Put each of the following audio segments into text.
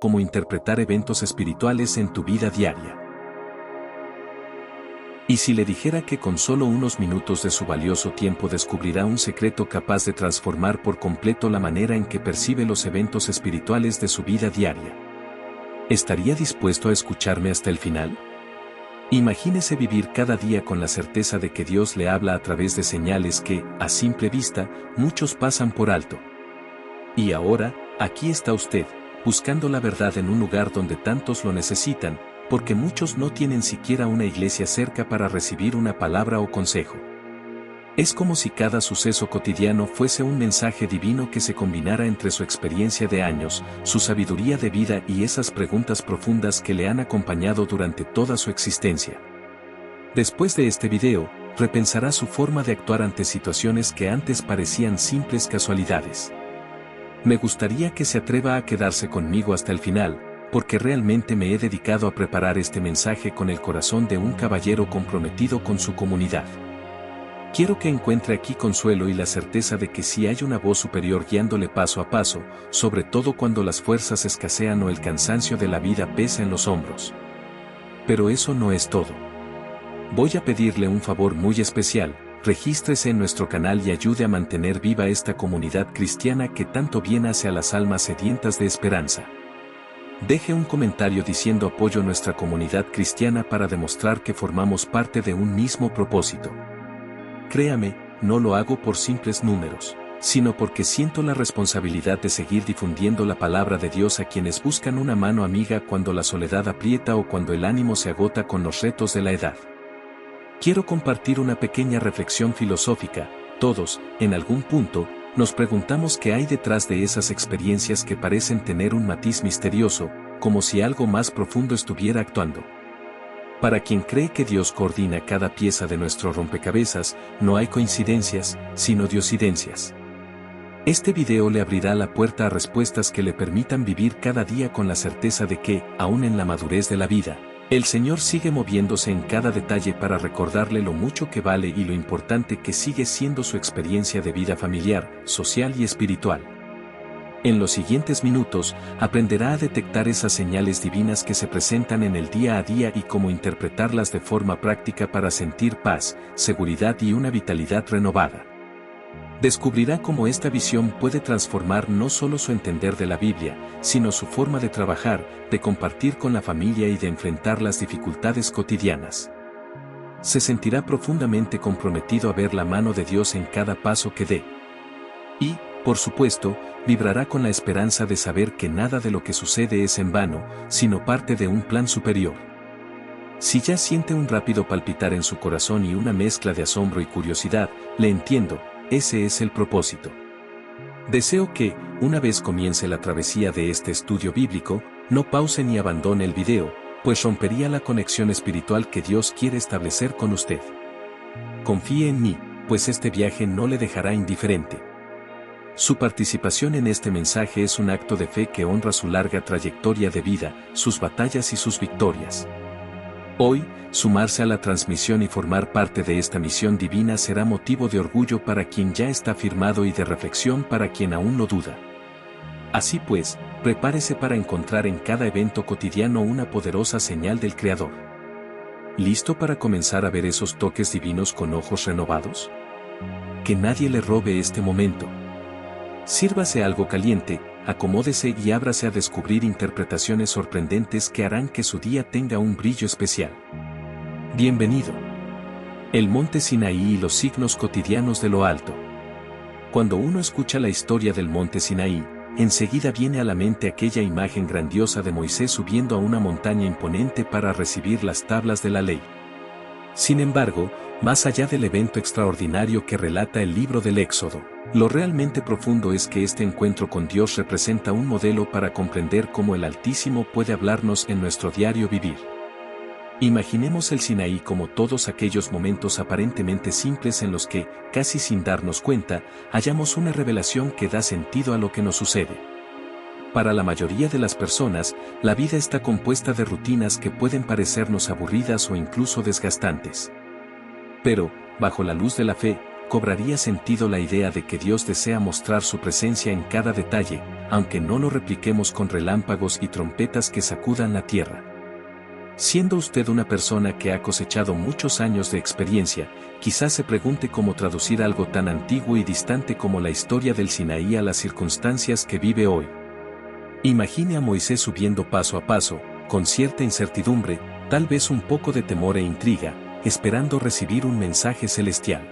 cómo interpretar eventos espirituales en tu vida diaria. Y si le dijera que con solo unos minutos de su valioso tiempo descubrirá un secreto capaz de transformar por completo la manera en que percibe los eventos espirituales de su vida diaria. ¿Estaría dispuesto a escucharme hasta el final? Imagínese vivir cada día con la certeza de que Dios le habla a través de señales que, a simple vista, muchos pasan por alto. Y ahora, aquí está usted, buscando la verdad en un lugar donde tantos lo necesitan, porque muchos no tienen siquiera una iglesia cerca para recibir una palabra o consejo. Es como si cada suceso cotidiano fuese un mensaje divino que se combinara entre su experiencia de años, su sabiduría de vida y esas preguntas profundas que le han acompañado durante toda su existencia. Después de este video, repensará su forma de actuar ante situaciones que antes parecían simples casualidades. Me gustaría que se atreva a quedarse conmigo hasta el final, porque realmente me he dedicado a preparar este mensaje con el corazón de un caballero comprometido con su comunidad. Quiero que encuentre aquí consuelo y la certeza de que sí hay una voz superior guiándole paso a paso, sobre todo cuando las fuerzas escasean o el cansancio de la vida pesa en los hombros. Pero eso no es todo. Voy a pedirle un favor muy especial: regístrese en nuestro canal y ayude a mantener viva esta comunidad cristiana que tanto bien hace a las almas sedientas de esperanza. Deje un comentario diciendo apoyo a nuestra comunidad cristiana para demostrar que formamos parte de un mismo propósito. Créame, no lo hago por simples números, sino porque siento la responsabilidad de seguir difundiendo la palabra de Dios a quienes buscan una mano amiga cuando la soledad aprieta o cuando el ánimo se agota con los retos de la edad. Quiero compartir una pequeña reflexión filosófica. Todos, en algún punto, nos preguntamos qué hay detrás de esas experiencias que parecen tener un matiz misterioso, como si algo más profundo estuviera actuando. Para quien cree que Dios coordina cada pieza de nuestro rompecabezas, no hay coincidencias, sino diosidencias. Este video le abrirá la puerta a respuestas que le permitan vivir cada día con la certeza de que, aún en la madurez de la vida, el Señor sigue moviéndose en cada detalle para recordarle lo mucho que vale y lo importante que sigue siendo su experiencia de vida familiar, social y espiritual. En los siguientes minutos, aprenderá a detectar esas señales divinas que se presentan en el día a día y cómo interpretarlas de forma práctica para sentir paz, seguridad y una vitalidad renovada. Descubrirá cómo esta visión puede transformar no solo su entender de la Biblia, sino su forma de trabajar, de compartir con la familia y de enfrentar las dificultades cotidianas. Se sentirá profundamente comprometido a ver la mano de Dios en cada paso que dé. Y, por supuesto, vibrará con la esperanza de saber que nada de lo que sucede es en vano, sino parte de un plan superior. Si ya siente un rápido palpitar en su corazón y una mezcla de asombro y curiosidad, le entiendo. Ese es el propósito. Deseo que, una vez comience la travesía de este estudio bíblico, no pause ni abandone el video, pues rompería la conexión espiritual que Dios quiere establecer con usted. Confíe en mí, pues este viaje no le dejará indiferente. Su participación en este mensaje es un acto de fe que honra su larga trayectoria de vida, sus batallas y sus victorias. Hoy, sumarse a la transmisión y formar parte de esta misión divina será motivo de orgullo para quien ya está firmado y de reflexión para quien aún lo duda. Así pues, prepárese para encontrar en cada evento cotidiano una poderosa señal del Creador. ¿Listo para comenzar a ver esos toques divinos con ojos renovados? Que nadie le robe este momento. Sírvase algo caliente, acomódese y ábrase a descubrir interpretaciones sorprendentes que harán que su día tenga un brillo especial. Bienvenido. El monte Sinaí y los signos cotidianos de lo alto. Cuando uno escucha la historia del monte Sinaí, enseguida viene a la mente aquella imagen grandiosa de Moisés subiendo a una montaña imponente para recibir las tablas de la ley. Sin embargo, más allá del evento extraordinario que relata el libro del Éxodo, lo realmente profundo es que este encuentro con Dios representa un modelo para comprender cómo el Altísimo puede hablarnos en nuestro diario vivir. Imaginemos el Sinaí como todos aquellos momentos aparentemente simples en los que, casi sin darnos cuenta, hallamos una revelación que da sentido a lo que nos sucede. Para la mayoría de las personas, la vida está compuesta de rutinas que pueden parecernos aburridas o incluso desgastantes. Pero, bajo la luz de la fe, cobraría sentido la idea de que Dios desea mostrar su presencia en cada detalle, aunque no lo repliquemos con relámpagos y trompetas que sacudan la tierra. Siendo usted una persona que ha cosechado muchos años de experiencia, quizás se pregunte cómo traducir algo tan antiguo y distante como la historia del Sinaí a las circunstancias que vive hoy. Imagine a Moisés subiendo paso a paso, con cierta incertidumbre, tal vez un poco de temor e intriga, esperando recibir un mensaje celestial.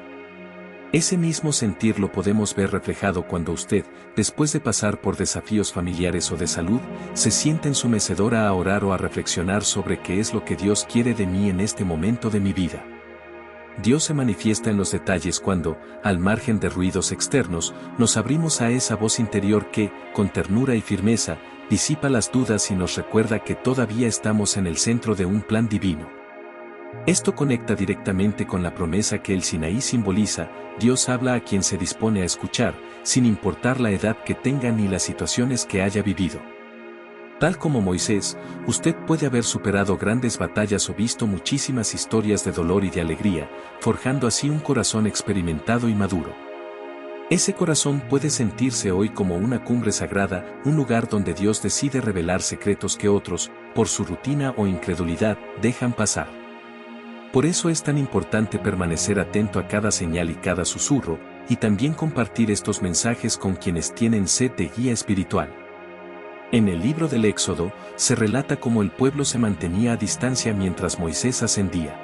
Ese mismo sentir lo podemos ver reflejado cuando usted, después de pasar por desafíos familiares o de salud, se siente en su mecedora a orar o a reflexionar sobre qué es lo que Dios quiere de mí en este momento de mi vida. Dios se manifiesta en los detalles cuando, al margen de ruidos externos, nos abrimos a esa voz interior que, con ternura y firmeza, disipa las dudas y nos recuerda que todavía estamos en el centro de un plan divino. Esto conecta directamente con la promesa que el Sinaí simboliza: Dios habla a quien se dispone a escuchar, sin importar la edad que tenga ni las situaciones que haya vivido. Tal como Moisés, usted puede haber superado grandes batallas o visto muchísimas historias de dolor y de alegría, forjando así un corazón experimentado y maduro. Ese corazón puede sentirse hoy como una cumbre sagrada, un lugar donde Dios decide revelar secretos que otros, por su rutina o incredulidad, dejan pasar. Por eso es tan importante permanecer atento a cada señal y cada susurro, y también compartir estos mensajes con quienes tienen sed de guía espiritual. En el libro del Éxodo, se relata cómo el pueblo se mantenía a distancia mientras Moisés ascendía.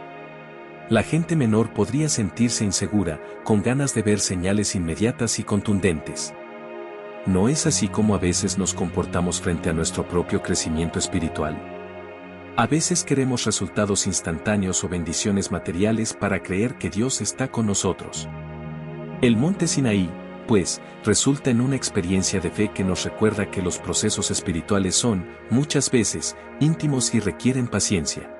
La gente menor podría sentirse insegura, con ganas de ver señales inmediatas y contundentes. ¿No es así como a veces nos comportamos frente a nuestro propio crecimiento espiritual? A veces queremos resultados instantáneos o bendiciones materiales para creer que Dios está con nosotros. El monte Sinaí, pues, resulta en una experiencia de fe que nos recuerda que los procesos espirituales son, muchas veces, íntimos y requieren paciencia.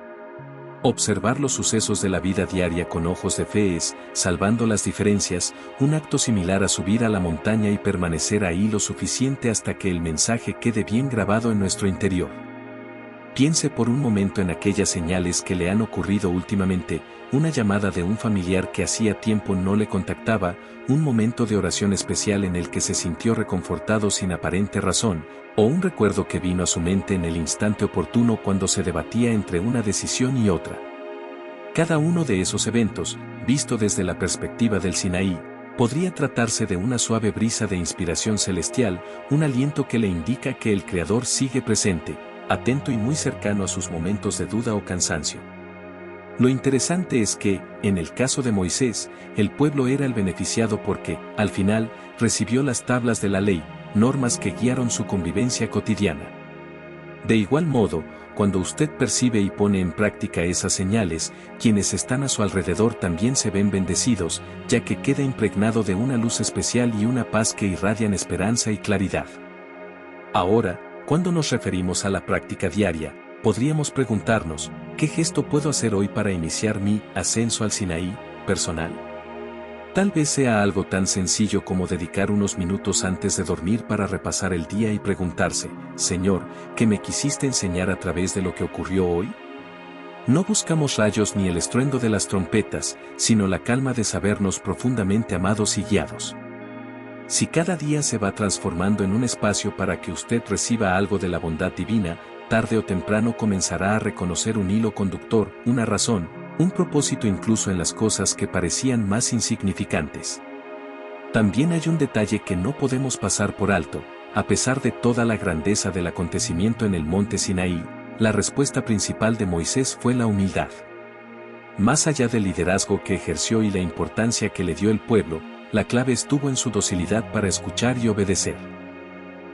Observar los sucesos de la vida diaria con ojos de fe es, salvando las diferencias, un acto similar a subir a la montaña y permanecer ahí lo suficiente hasta que el mensaje quede bien grabado en nuestro interior. Piense por un momento en aquellas señales que le han ocurrido últimamente: una llamada de un familiar que hacía tiempo no le contactaba, un momento de oración especial en el que se sintió reconfortado sin aparente razón, o un recuerdo que vino a su mente en el instante oportuno cuando se debatía entre una decisión y otra. Cada uno de esos eventos, visto desde la perspectiva del Sinaí, podría tratarse de una suave brisa de inspiración celestial, un aliento que le indica que el Creador sigue presente, atento y muy cercano a sus momentos de duda o cansancio. Lo interesante es que, en el caso de Moisés, el pueblo era el beneficiado porque, al final, recibió las tablas de la ley, normas que guiaron su convivencia cotidiana. De igual modo, cuando usted percibe y pone en práctica esas señales, quienes están a su alrededor también se ven bendecidos, ya que queda impregnado de una luz especial y una paz que irradian esperanza y claridad. Ahora, cuando nos referimos a la práctica diaria, podríamos preguntarnos: ¿qué gesto puedo hacer hoy para iniciar mi ascenso al Sinaí personal? Tal vez sea algo tan sencillo como dedicar unos minutos antes de dormir para repasar el día y preguntarse: Señor, ¿qué me quisiste enseñar a través de lo que ocurrió hoy? No buscamos rayos ni el estruendo de las trompetas, sino la calma de sabernos profundamente amados y guiados. Si cada día se va transformando en un espacio para que usted reciba algo de la bondad divina, tarde o temprano comenzará a reconocer un hilo conductor, una razón, un propósito incluso en las cosas que parecían más insignificantes. También hay un detalle que no podemos pasar por alto: a pesar de toda la grandeza del acontecimiento en el monte Sinaí, la respuesta principal de Moisés fue la humildad. Más allá del liderazgo que ejerció y la importancia que le dio el pueblo, la clave estuvo en su docilidad para escuchar y obedecer.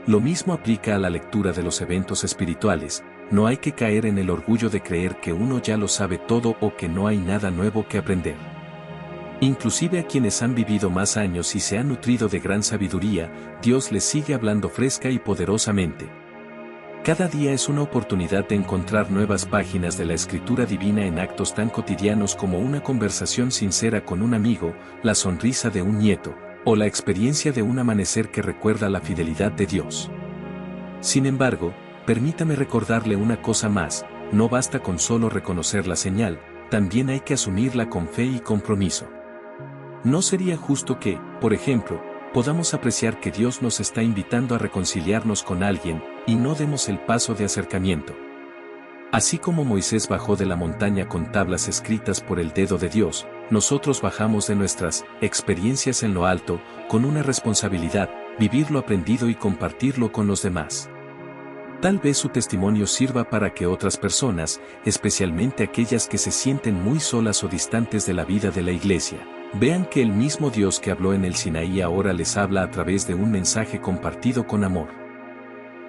Lo mismo aplica a la lectura de los eventos espirituales: no hay que caer en el orgullo de creer que uno ya lo sabe todo o que no hay nada nuevo que aprender. Inclusive a quienes han vivido más años y se han nutrido de gran sabiduría, Dios les sigue hablando fresca y poderosamente. Cada día es una oportunidad de encontrar nuevas páginas de la Escritura divina en actos tan cotidianos como una conversación sincera con un amigo, la sonrisa de un nieto, o la experiencia de un amanecer que recuerda la fidelidad de Dios. Sin embargo, permítame recordarle una cosa más: no basta con solo reconocer la señal, también hay que asumirla con fe y compromiso. ¿No sería justo que, por ejemplo, podamos apreciar que Dios nos está invitando a reconciliarnos con alguien, y no demos el paso de acercamiento? Así como Moisés bajó de la montaña con tablas escritas por el dedo de Dios, nosotros bajamos de nuestras experiencias en lo alto, con una responsabilidad: vivir lo aprendido y compartirlo con los demás. Tal vez su testimonio sirva para que otras personas, especialmente aquellas que se sienten muy solas o distantes de la vida de la iglesia, vean que el mismo Dios que habló en el Sinaí ahora les habla a través de un mensaje compartido con amor.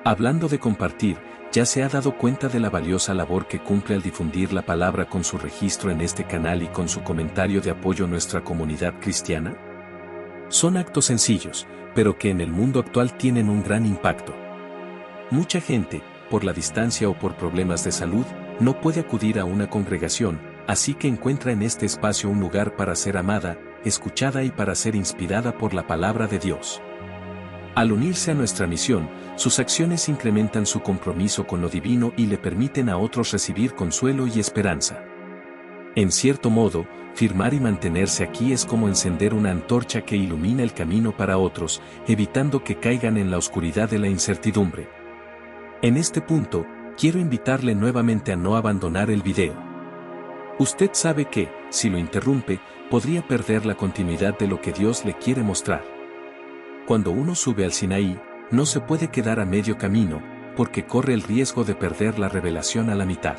Hablando de compartir, ¿ya se ha dado cuenta de la valiosa labor que cumple al difundir la palabra con su registro en este canal y con su comentario de apoyo a nuestra comunidad cristiana? Son actos sencillos, pero que en el mundo actual tienen un gran impacto. Mucha gente, por la distancia o por problemas de salud, no puede acudir a una congregación, así que encuentra en este espacio un lugar para ser amada, escuchada y para ser inspirada por la palabra de Dios. Al unirse a nuestra misión, sus acciones incrementan su compromiso con lo divino y le permiten a otros recibir consuelo y esperanza. En cierto modo, firmar y mantenerse aquí es como encender una antorcha que ilumina el camino para otros, evitando que caigan en la oscuridad de la incertidumbre. En este punto, quiero invitarle nuevamente a no abandonar el video. Usted sabe que, si lo interrumpe, podría perder la continuidad de lo que Dios le quiere mostrar. Cuando uno sube al Sinaí, no se puede quedar a medio camino, porque corre el riesgo de perder la revelación a la mitad.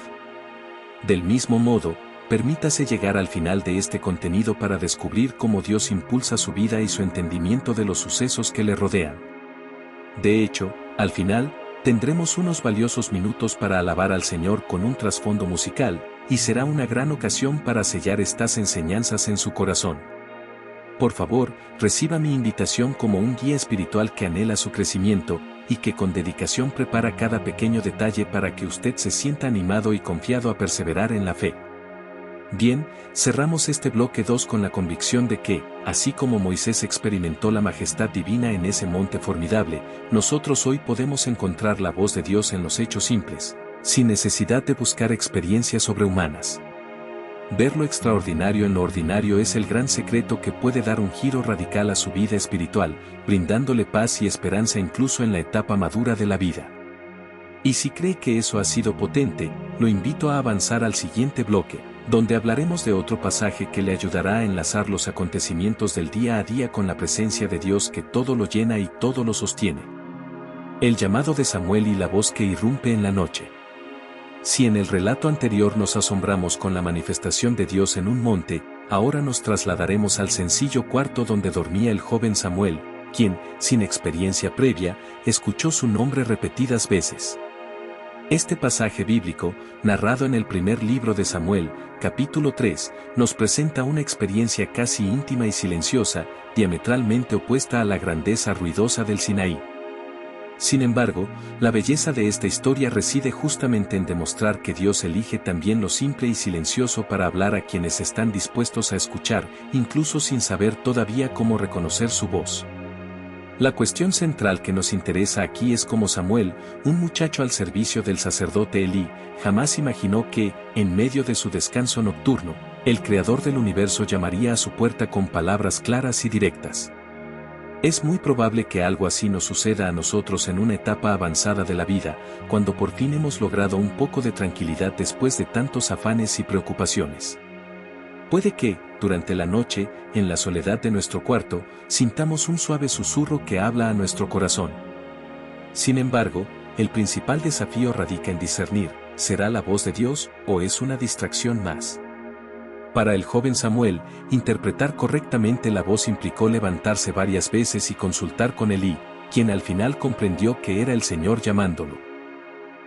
Del mismo modo, permítase llegar al final de este contenido para descubrir cómo Dios impulsa su vida y su entendimiento de los sucesos que le rodean. De hecho, al final, tendremos unos valiosos minutos para alabar al Señor con un trasfondo musical, y será una gran ocasión para sellar estas enseñanzas en su corazón. Por favor, reciba mi invitación como un guía espiritual que anhela su crecimiento, y que con dedicación prepara cada pequeño detalle para que usted se sienta animado y confiado a perseverar en la fe. Bien, cerramos este bloque 2 con la convicción de que, así como Moisés experimentó la majestad divina en ese monte formidable, nosotros hoy podemos encontrar la voz de Dios en los hechos simples, sin necesidad de buscar experiencias sobrehumanas. Ver lo extraordinario en lo ordinario es el gran secreto que puede dar un giro radical a su vida espiritual, brindándole paz y esperanza incluso en la etapa madura de la vida. Y si cree que eso ha sido potente, lo invito a avanzar al siguiente bloque, donde hablaremos de otro pasaje que le ayudará a enlazar los acontecimientos del día a día con la presencia de Dios que todo lo llena y todo lo sostiene. El llamado de Samuel y la voz que irrumpe en la noche. Si en el relato anterior nos asombramos con la manifestación de Dios en un monte, ahora nos trasladaremos al sencillo cuarto donde dormía el joven Samuel, quien, sin experiencia previa, escuchó su nombre repetidas veces. Este pasaje bíblico, narrado en el primer libro de Samuel, capítulo 3, nos presenta una experiencia casi íntima y silenciosa, diametralmente opuesta a la grandeza ruidosa del Sinaí. Sin embargo, la belleza de esta historia reside justamente en demostrar que Dios elige también lo simple y silencioso para hablar a quienes están dispuestos a escuchar, incluso sin saber todavía cómo reconocer su voz. La cuestión central que nos interesa aquí es cómo Samuel, un muchacho al servicio del sacerdote Elí, jamás imaginó que, en medio de su descanso nocturno, el Creador del universo llamaría a su puerta con palabras claras y directas. Es muy probable que algo así nos suceda a nosotros en una etapa avanzada de la vida, cuando por fin hemos logrado un poco de tranquilidad después de tantos afanes y preocupaciones. Puede que, durante la noche, en la soledad de nuestro cuarto, sintamos un suave susurro que habla a nuestro corazón. Sin embargo, el principal desafío radica en discernir, ¿será la voz de Dios o es una distracción más? Para el joven Samuel, interpretar correctamente la voz implicó levantarse varias veces y consultar con Elí, quien al final comprendió que era el Señor llamándolo.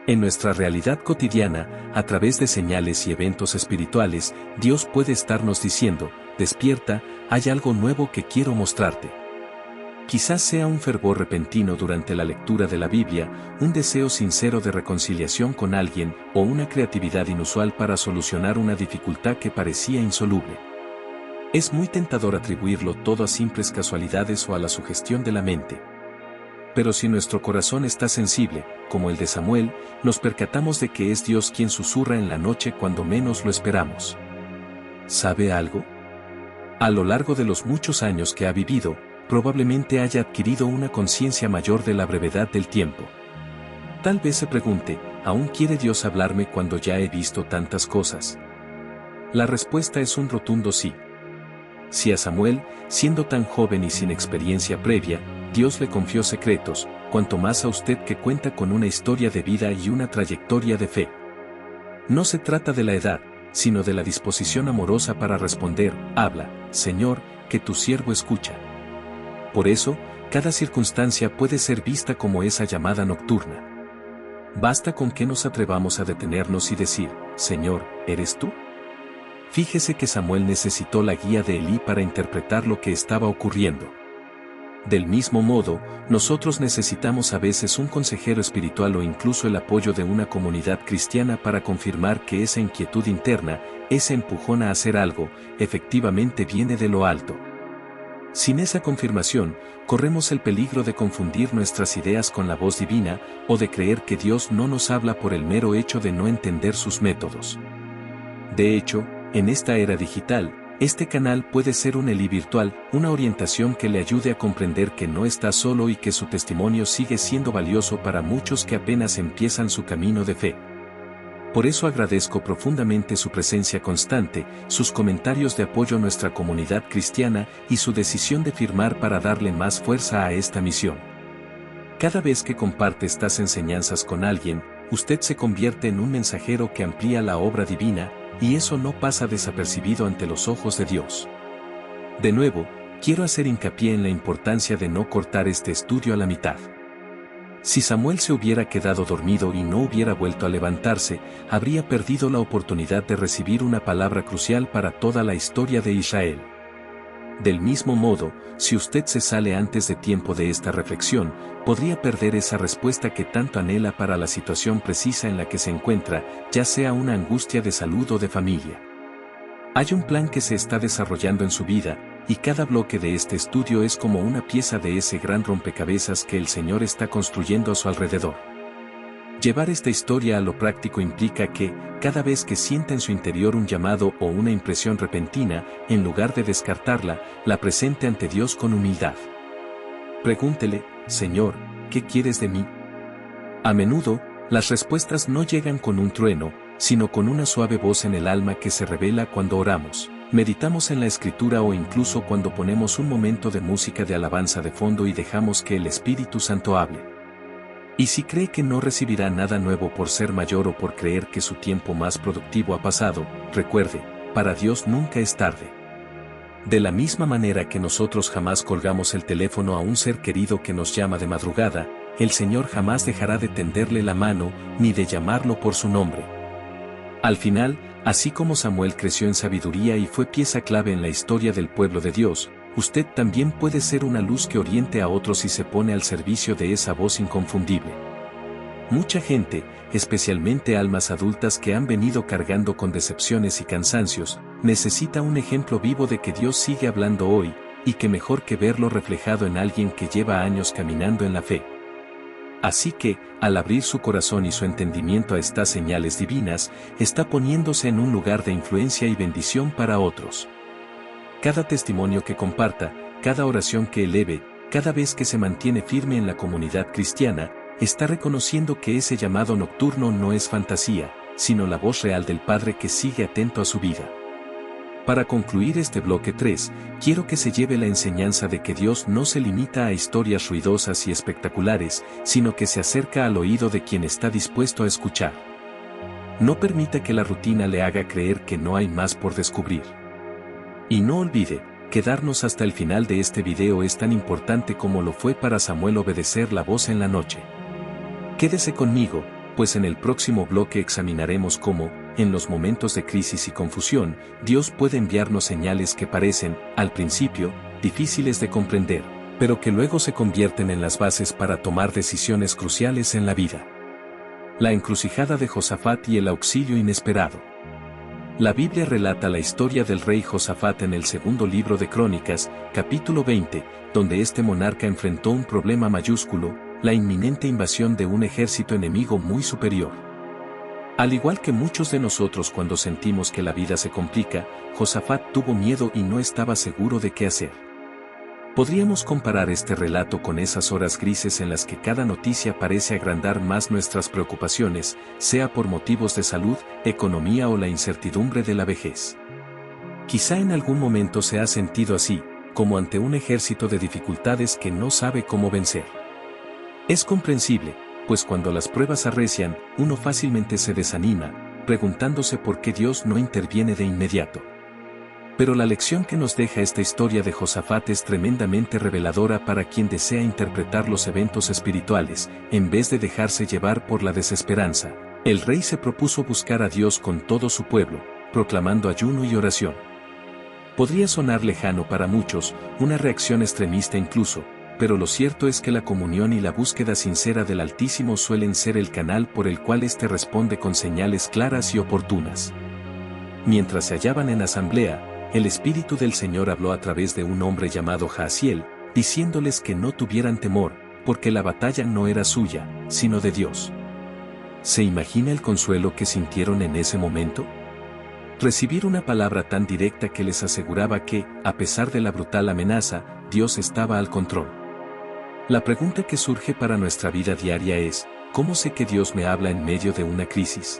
En nuestra realidad cotidiana, a través de señales y eventos espirituales, Dios puede estarnos diciendo, despierta, hay algo nuevo que quiero mostrarte. Quizás sea un fervor repentino durante la lectura de la Biblia, un deseo sincero de reconciliación con alguien, o una creatividad inusual para solucionar una dificultad que parecía insoluble. Es muy tentador atribuirlo todo a simples casualidades o a la sugestión de la mente. Pero si nuestro corazón está sensible, como el de Samuel, nos percatamos de que es Dios quien susurra en la noche cuando menos lo esperamos. ¿Sabe algo? A lo largo de los muchos años que ha vivido, probablemente haya adquirido una conciencia mayor de la brevedad del tiempo. Tal vez se pregunte, ¿aún quiere Dios hablarme cuando ya he visto tantas cosas? La respuesta es un rotundo sí. Si a Samuel, siendo tan joven y sin experiencia previa, Dios le confió secretos, cuanto más a usted que cuenta con una historia de vida y una trayectoria de fe. No se trata de la edad, sino de la disposición amorosa para responder, habla, Señor, que tu siervo escucha. Por eso, cada circunstancia puede ser vista como esa llamada nocturna. Basta con que nos atrevamos a detenernos y decir, Señor, ¿eres tú? Fíjese que Samuel necesitó la guía de Elí para interpretar lo que estaba ocurriendo. Del mismo modo, nosotros necesitamos a veces un consejero espiritual o incluso el apoyo de una comunidad cristiana para confirmar que esa inquietud interna, ese empujón a hacer algo, efectivamente viene de lo alto. Sin esa confirmación, corremos el peligro de confundir nuestras ideas con la voz divina, o de creer que Dios no nos habla por el mero hecho de no entender sus métodos. De hecho, en esta era digital, este canal puede ser un Elí virtual, una orientación que le ayude a comprender que no está solo y que su testimonio sigue siendo valioso para muchos que apenas empiezan su camino de fe. Por eso agradezco profundamente su presencia constante, sus comentarios de apoyo a nuestra comunidad cristiana y su decisión de firmar para darle más fuerza a esta misión. Cada vez que comparte estas enseñanzas con alguien, usted se convierte en un mensajero que amplía la obra divina, y eso no pasa desapercibido ante los ojos de Dios. De nuevo, quiero hacer hincapié en la importancia de no cortar este estudio a la mitad. Si Samuel se hubiera quedado dormido y no hubiera vuelto a levantarse, habría perdido la oportunidad de recibir una palabra crucial para toda la historia de Israel. Del mismo modo, si usted se sale antes de tiempo de esta reflexión, podría perder esa respuesta que tanto anhela para la situación precisa en la que se encuentra, ya sea una angustia de salud o de familia. Hay un plan que se está desarrollando en su vida, y cada bloque de este estudio es como una pieza de ese gran rompecabezas que el Señor está construyendo a su alrededor. Llevar esta historia a lo práctico implica que, cada vez que sienta en su interior un llamado o una impresión repentina, en lugar de descartarla, la presente ante Dios con humildad. Pregúntele, Señor, ¿qué quieres de mí? A menudo, las respuestas no llegan con un trueno, sino con una suave voz en el alma que se revela cuando oramos, meditamos en la Escritura o incluso cuando ponemos un momento de música de alabanza de fondo y dejamos que el Espíritu Santo hable. Y si cree que no recibirá nada nuevo por ser mayor o por creer que su tiempo más productivo ha pasado, recuerde, para Dios nunca es tarde. De la misma manera que nosotros jamás colgamos el teléfono a un ser querido que nos llama de madrugada, el Señor jamás dejará de tenderle la mano, ni de llamarlo por su nombre. Al final, así como Samuel creció en sabiduría y fue pieza clave en la historia del pueblo de Dios, usted también puede ser una luz que oriente a otros y se pone al servicio de esa voz inconfundible. Mucha gente, especialmente almas adultas que han venido cargando con decepciones y cansancios, necesita un ejemplo vivo de que Dios sigue hablando hoy, y que mejor que verlo reflejado en alguien que lleva años caminando en la fe. Así que, al abrir su corazón y su entendimiento a estas señales divinas, está poniéndose en un lugar de influencia y bendición para otros. Cada testimonio que comparta, cada oración que eleve, cada vez que se mantiene firme en la comunidad cristiana, está reconociendo que ese llamado nocturno no es fantasía, sino la voz real del Padre que sigue atento a su vida. Para concluir este bloque 3, quiero que se lleve la enseñanza de que Dios no se limita a historias ruidosas y espectaculares, sino que se acerca al oído de quien está dispuesto a escuchar. No permita que la rutina le haga creer que no hay más por descubrir. Y no olvide, quedarnos hasta el final de este video es tan importante como lo fue para Samuel obedecer la voz en la noche. Quédese conmigo, pues en el próximo bloque examinaremos cómo, en los momentos de crisis y confusión, Dios puede enviarnos señales que parecen, al principio, difíciles de comprender, pero que luego se convierten en las bases para tomar decisiones cruciales en la vida. La encrucijada de Josafat y el auxilio inesperado. La Biblia relata la historia del rey Josafat en el segundo libro de Crónicas, capítulo 20, donde este monarca enfrentó un problema mayúsculo, la inminente invasión de un ejército enemigo muy superior. Al igual que muchos de nosotros cuando sentimos que la vida se complica, Josafat tuvo miedo y no estaba seguro de qué hacer. Podríamos comparar este relato con esas horas grises en las que cada noticia parece agrandar más nuestras preocupaciones, sea por motivos de salud, economía o la incertidumbre de la vejez. Quizá en algún momento se ha sentido así, como ante un ejército de dificultades que no sabe cómo vencer. Es comprensible, pues cuando las pruebas arrecian, uno fácilmente se desanima, preguntándose por qué Dios no interviene de inmediato. Pero la lección que nos deja esta historia de Josafat es tremendamente reveladora para quien desea interpretar los eventos espirituales, en vez de dejarse llevar por la desesperanza. El rey se propuso buscar a Dios con todo su pueblo, proclamando ayuno y oración. Podría sonar lejano para muchos, una reacción extremista incluso, pero lo cierto es que la comunión y la búsqueda sincera del Altísimo suelen ser el canal por el cual éste responde con señales claras y oportunas. Mientras se hallaban en asamblea, el Espíritu del Señor habló a través de un hombre llamado Jaasiel, diciéndoles que no tuvieran temor, porque la batalla no era suya, sino de Dios. ¿Se imagina el consuelo que sintieron en ese momento? Recibir una palabra tan directa que les aseguraba que, a pesar de la brutal amenaza, Dios estaba al control. La pregunta que surge para nuestra vida diaria es, ¿cómo sé que Dios me habla en medio de una crisis?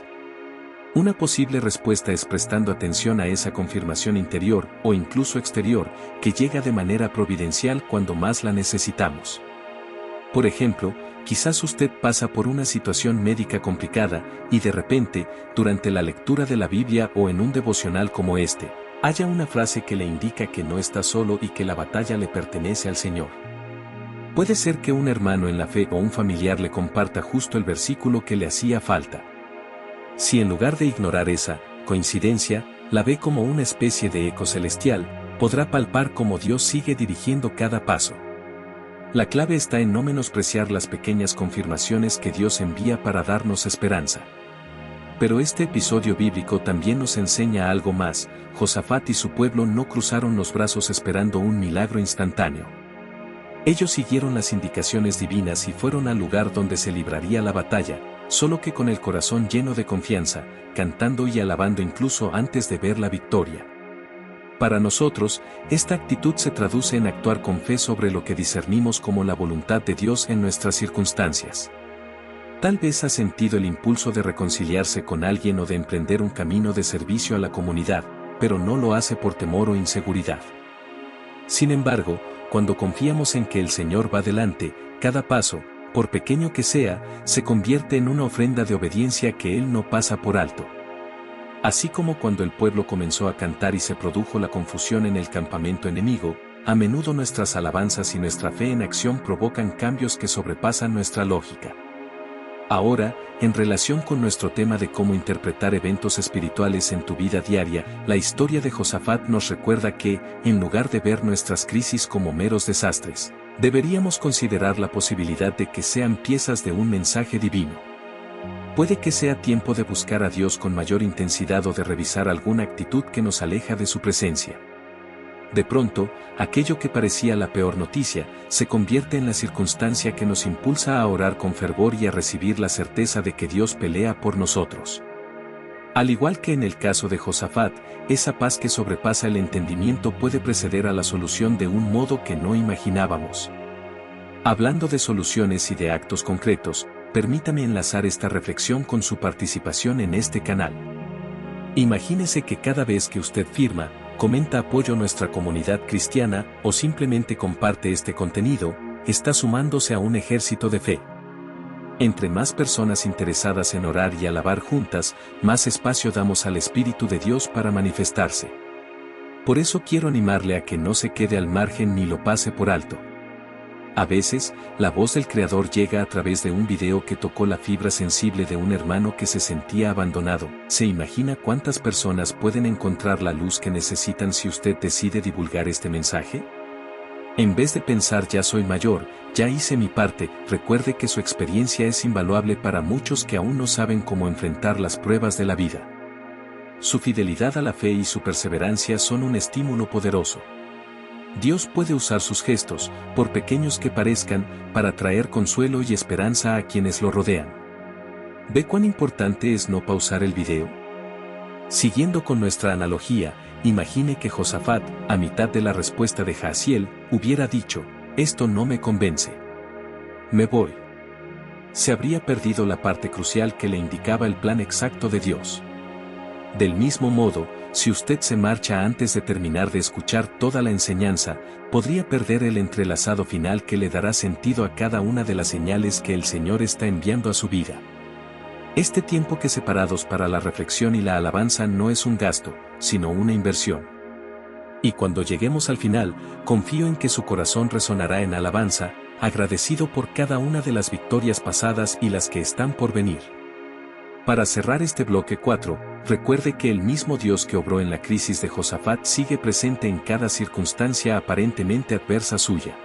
Una posible respuesta es prestando atención a esa confirmación interior, o incluso exterior, que llega de manera providencial cuando más la necesitamos. Por ejemplo, quizás usted pasa por una situación médica complicada, y de repente, durante la lectura de la Biblia o en un devocional como este, haya una frase que le indica que no está solo y que la batalla le pertenece al Señor. Puede ser que un hermano en la fe o un familiar le comparta justo el versículo que le hacía falta. Si en lugar de ignorar esa coincidencia, la ve como una especie de eco celestial, podrá palpar cómo Dios sigue dirigiendo cada paso. La clave está en no menospreciar las pequeñas confirmaciones que Dios envía para darnos esperanza. Pero este episodio bíblico también nos enseña algo más. Josafat y su pueblo no cruzaron los brazos esperando un milagro instantáneo. Ellos siguieron las indicaciones divinas y fueron al lugar donde se libraría la batalla, solo que con el corazón lleno de confianza, cantando y alabando incluso antes de ver la victoria. Para nosotros, esta actitud se traduce en actuar con fe sobre lo que discernimos como la voluntad de Dios en nuestras circunstancias. Tal vez ha sentido el impulso de reconciliarse con alguien o de emprender un camino de servicio a la comunidad, pero no lo hace por temor o inseguridad. Sin embargo, cuando confiamos en que el Señor va delante, cada paso, por pequeño que sea, se convierte en una ofrenda de obediencia que Él no pasa por alto. Así como cuando el pueblo comenzó a cantar y se produjo la confusión en el campamento enemigo, a menudo nuestras alabanzas y nuestra fe en acción provocan cambios que sobrepasan nuestra lógica. Ahora, en relación con nuestro tema de cómo interpretar eventos espirituales en tu vida diaria, la historia de Josafat nos recuerda que, en lugar de ver nuestras crisis como meros desastres, deberíamos considerar la posibilidad de que sean piezas de un mensaje divino. Puede que sea tiempo de buscar a Dios con mayor intensidad o de revisar alguna actitud que nos aleja de su presencia. De pronto, aquello que parecía la peor noticia, se convierte en la circunstancia que nos impulsa a orar con fervor y a recibir la certeza de que Dios pelea por nosotros. Al igual que en el caso de Josafat, esa paz que sobrepasa el entendimiento puede preceder a la solución de un modo que no imaginábamos. Hablando de soluciones y de actos concretos, permítame enlazar esta reflexión con su participación en este canal. Imagínese que cada vez que usted firma, comenta apoyo a nuestra comunidad cristiana o simplemente comparte este contenido, está sumándose a un ejército de fe. Entre más personas interesadas en orar y alabar juntas, más espacio damos al Espíritu de Dios para manifestarse. Por eso quiero animarle a que no se quede al margen ni lo pase por alto. A veces, la voz del Creador llega a través de un video que tocó la fibra sensible de un hermano que se sentía abandonado. ¿Se imagina cuántas personas pueden encontrar la luz que necesitan si usted decide divulgar este mensaje? En vez de pensar ya soy mayor, ya hice mi parte, recuerde que su experiencia es invaluable para muchos que aún no saben cómo enfrentar las pruebas de la vida. Su fidelidad a la fe y su perseverancia son un estímulo poderoso. Dios puede usar sus gestos, por pequeños que parezcan, para traer consuelo y esperanza a quienes lo rodean. ¿Ve cuán importante es no pausar el video? Siguiendo con nuestra analogía, imagine que Josafat, a mitad de la respuesta de Jaasiel, hubiera dicho, esto no me convence. Me voy. Se habría perdido la parte crucial que le indicaba el plan exacto de Dios. Del mismo modo, si usted se marcha antes de terminar de escuchar toda la enseñanza, podría perder el entrelazado final que le dará sentido a cada una de las señales que el Señor está enviando a su vida. Este tiempo que separados para la reflexión y la alabanza no es un gasto, sino una inversión. Y cuando lleguemos al final, confío en que su corazón resonará en alabanza, agradecido por cada una de las victorias pasadas y las que están por venir. Para cerrar este bloque 4, recuerde que el mismo Dios que obró en la crisis de Josafat sigue presente en cada circunstancia aparentemente adversa suya.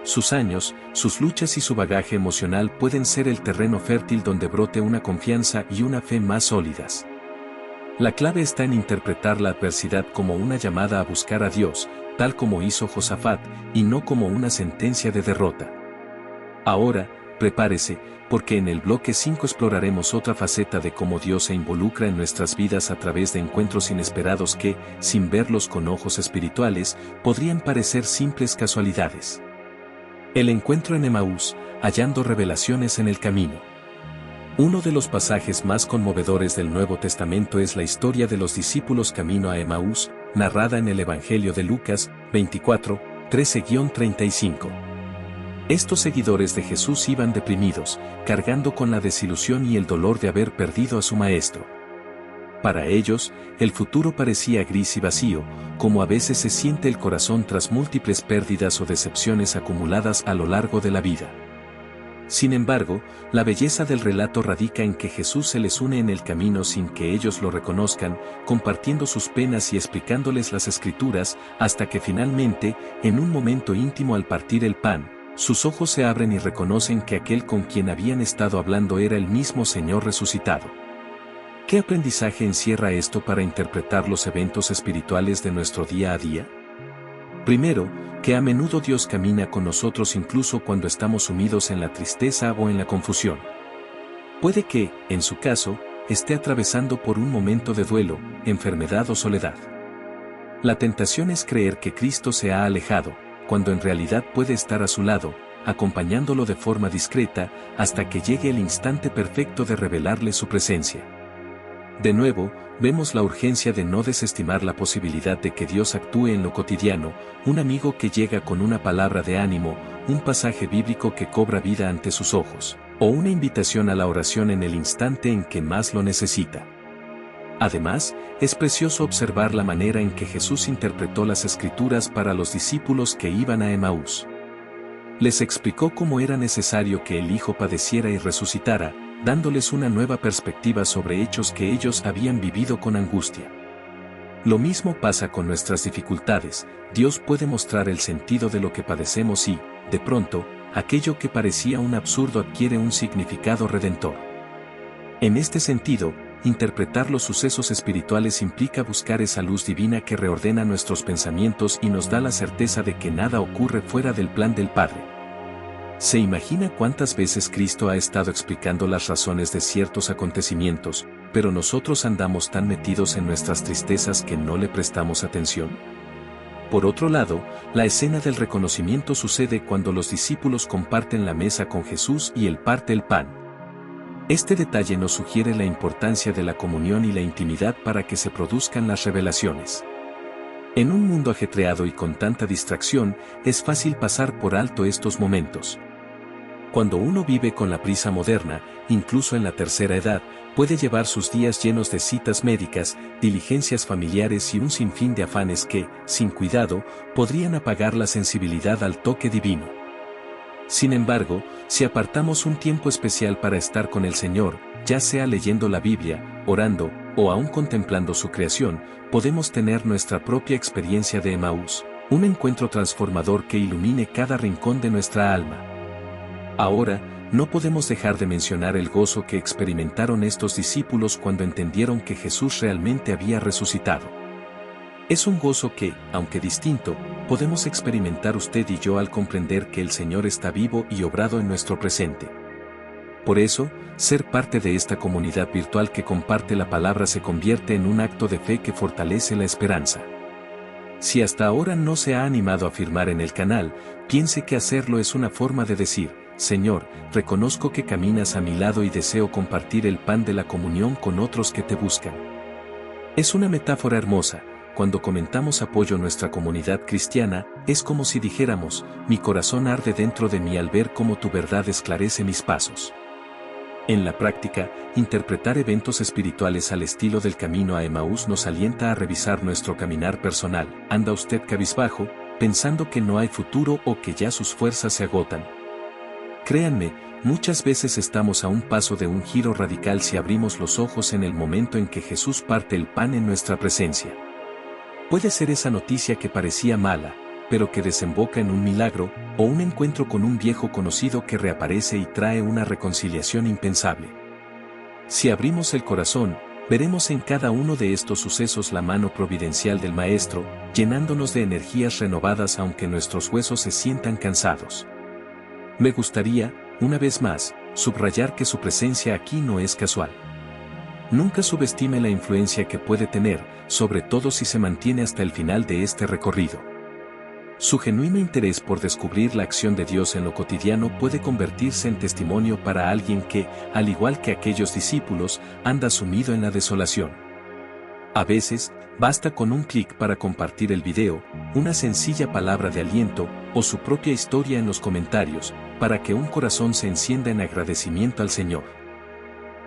Sus años, sus luchas y su bagaje emocional pueden ser el terreno fértil donde brote una confianza y una fe más sólidas. La clave está en interpretar la adversidad como una llamada a buscar a Dios, tal como hizo Josafat, y no como una sentencia de derrota. Ahora, prepárese, porque en el bloque 5 exploraremos otra faceta de cómo Dios se involucra en nuestras vidas a través de encuentros inesperados que, sin verlos con ojos espirituales, podrían parecer simples casualidades. El encuentro en Emaús, hallando revelaciones en el camino. Uno de los pasajes más conmovedores del Nuevo Testamento es la historia de los discípulos camino a Emaús, narrada en el Evangelio de Lucas, 24, 13-35. Estos seguidores de Jesús iban deprimidos, cargando con la desilusión y el dolor de haber perdido a su maestro. Para ellos, el futuro parecía gris y vacío, como a veces se siente el corazón tras múltiples pérdidas o decepciones acumuladas a lo largo de la vida. Sin embargo, la belleza del relato radica en que Jesús se les une en el camino sin que ellos lo reconozcan, compartiendo sus penas y explicándoles las Escrituras, hasta que finalmente, en un momento íntimo al partir el pan, sus ojos se abren y reconocen que aquel con quien habían estado hablando era el mismo Señor resucitado. ¿Qué aprendizaje encierra esto para interpretar los eventos espirituales de nuestro día a día? Primero, que a menudo Dios camina con nosotros incluso cuando estamos sumidos en la tristeza o en la confusión. Puede que, en su caso, esté atravesando por un momento de duelo, enfermedad o soledad. La tentación es creer que Cristo se ha alejado, cuando en realidad puede estar a su lado, acompañándolo de forma discreta, hasta que llegue el instante perfecto de revelarle su presencia. De nuevo, vemos la urgencia de no desestimar la posibilidad de que Dios actúe en lo cotidiano, un amigo que llega con una palabra de ánimo, un pasaje bíblico que cobra vida ante sus ojos, o una invitación a la oración en el instante en que más lo necesita. Además, es precioso observar la manera en que Jesús interpretó las Escrituras para los discípulos que iban a Emaús. Les explicó cómo era necesario que el Hijo padeciera y resucitara, dándoles una nueva perspectiva sobre hechos que ellos habían vivido con angustia. Lo mismo pasa con nuestras dificultades. Dios puede mostrar el sentido de lo que padecemos y, de pronto, aquello que parecía un absurdo adquiere un significado redentor. En este sentido, interpretar los sucesos espirituales implica buscar esa luz divina que reordena nuestros pensamientos y nos da la certeza de que nada ocurre fuera del plan del Padre. ¿Se imagina cuántas veces Cristo ha estado explicando las razones de ciertos acontecimientos, pero nosotros andamos tan metidos en nuestras tristezas que no le prestamos atención? Por otro lado, la escena del reconocimiento sucede cuando los discípulos comparten la mesa con Jesús y Él parte el pan. Este detalle nos sugiere la importancia de la comunión y la intimidad para que se produzcan las revelaciones. En un mundo ajetreado y con tanta distracción, es fácil pasar por alto estos momentos. Cuando uno vive con la prisa moderna, incluso en la tercera edad, puede llevar sus días llenos de citas médicas, diligencias familiares y un sinfín de afanes que, sin cuidado, podrían apagar la sensibilidad al toque divino. Sin embargo, si apartamos un tiempo especial para estar con el Señor, ya sea leyendo la Biblia, orando, o aún contemplando su creación, podemos tener nuestra propia experiencia de Emaús, un encuentro transformador que ilumine cada rincón de nuestra alma. Ahora, no podemos dejar de mencionar el gozo que experimentaron estos discípulos cuando entendieron que Jesús realmente había resucitado. Es un gozo que, aunque distinto, podemos experimentar usted y yo al comprender que el Señor está vivo y obrado en nuestro presente. Por eso, ser parte de esta comunidad virtual que comparte la palabra se convierte en un acto de fe que fortalece la esperanza. Si hasta ahora no se ha animado a firmar en el canal, piense que hacerlo es una forma de decir: Señor, reconozco que caminas a mi lado y deseo compartir el pan de la comunión con otros que te buscan. Es una metáfora hermosa. Cuando comentamos apoyo a nuestra comunidad cristiana, es como si dijéramos: mi corazón arde dentro de mí al ver cómo tu verdad esclarece mis pasos. En la práctica, interpretar eventos espirituales al estilo del camino a Emaús nos alienta a revisar nuestro caminar personal. ¿Anda usted cabizbajo, pensando que no hay futuro o que ya sus fuerzas se agotan? Créanme, muchas veces estamos a un paso de un giro radical si abrimos los ojos en el momento en que Jesús parte el pan en nuestra presencia. Puede ser esa noticia que parecía mala, pero que desemboca en un milagro, o un encuentro con un viejo conocido que reaparece y trae una reconciliación impensable. Si abrimos el corazón, veremos en cada uno de estos sucesos la mano providencial del Maestro, llenándonos de energías renovadas aunque nuestros huesos se sientan cansados. Me gustaría, una vez más, subrayar que su presencia aquí no es casual. Nunca subestime la influencia que puede tener, sobre todo si se mantiene hasta el final de este recorrido. Su genuino interés por descubrir la acción de Dios en lo cotidiano puede convertirse en testimonio para alguien que, al igual que aquellos discípulos, anda sumido en la desolación. A veces, basta con un clic para compartir el video, una sencilla palabra de aliento, o su propia historia en los comentarios, para que un corazón se encienda en agradecimiento al Señor.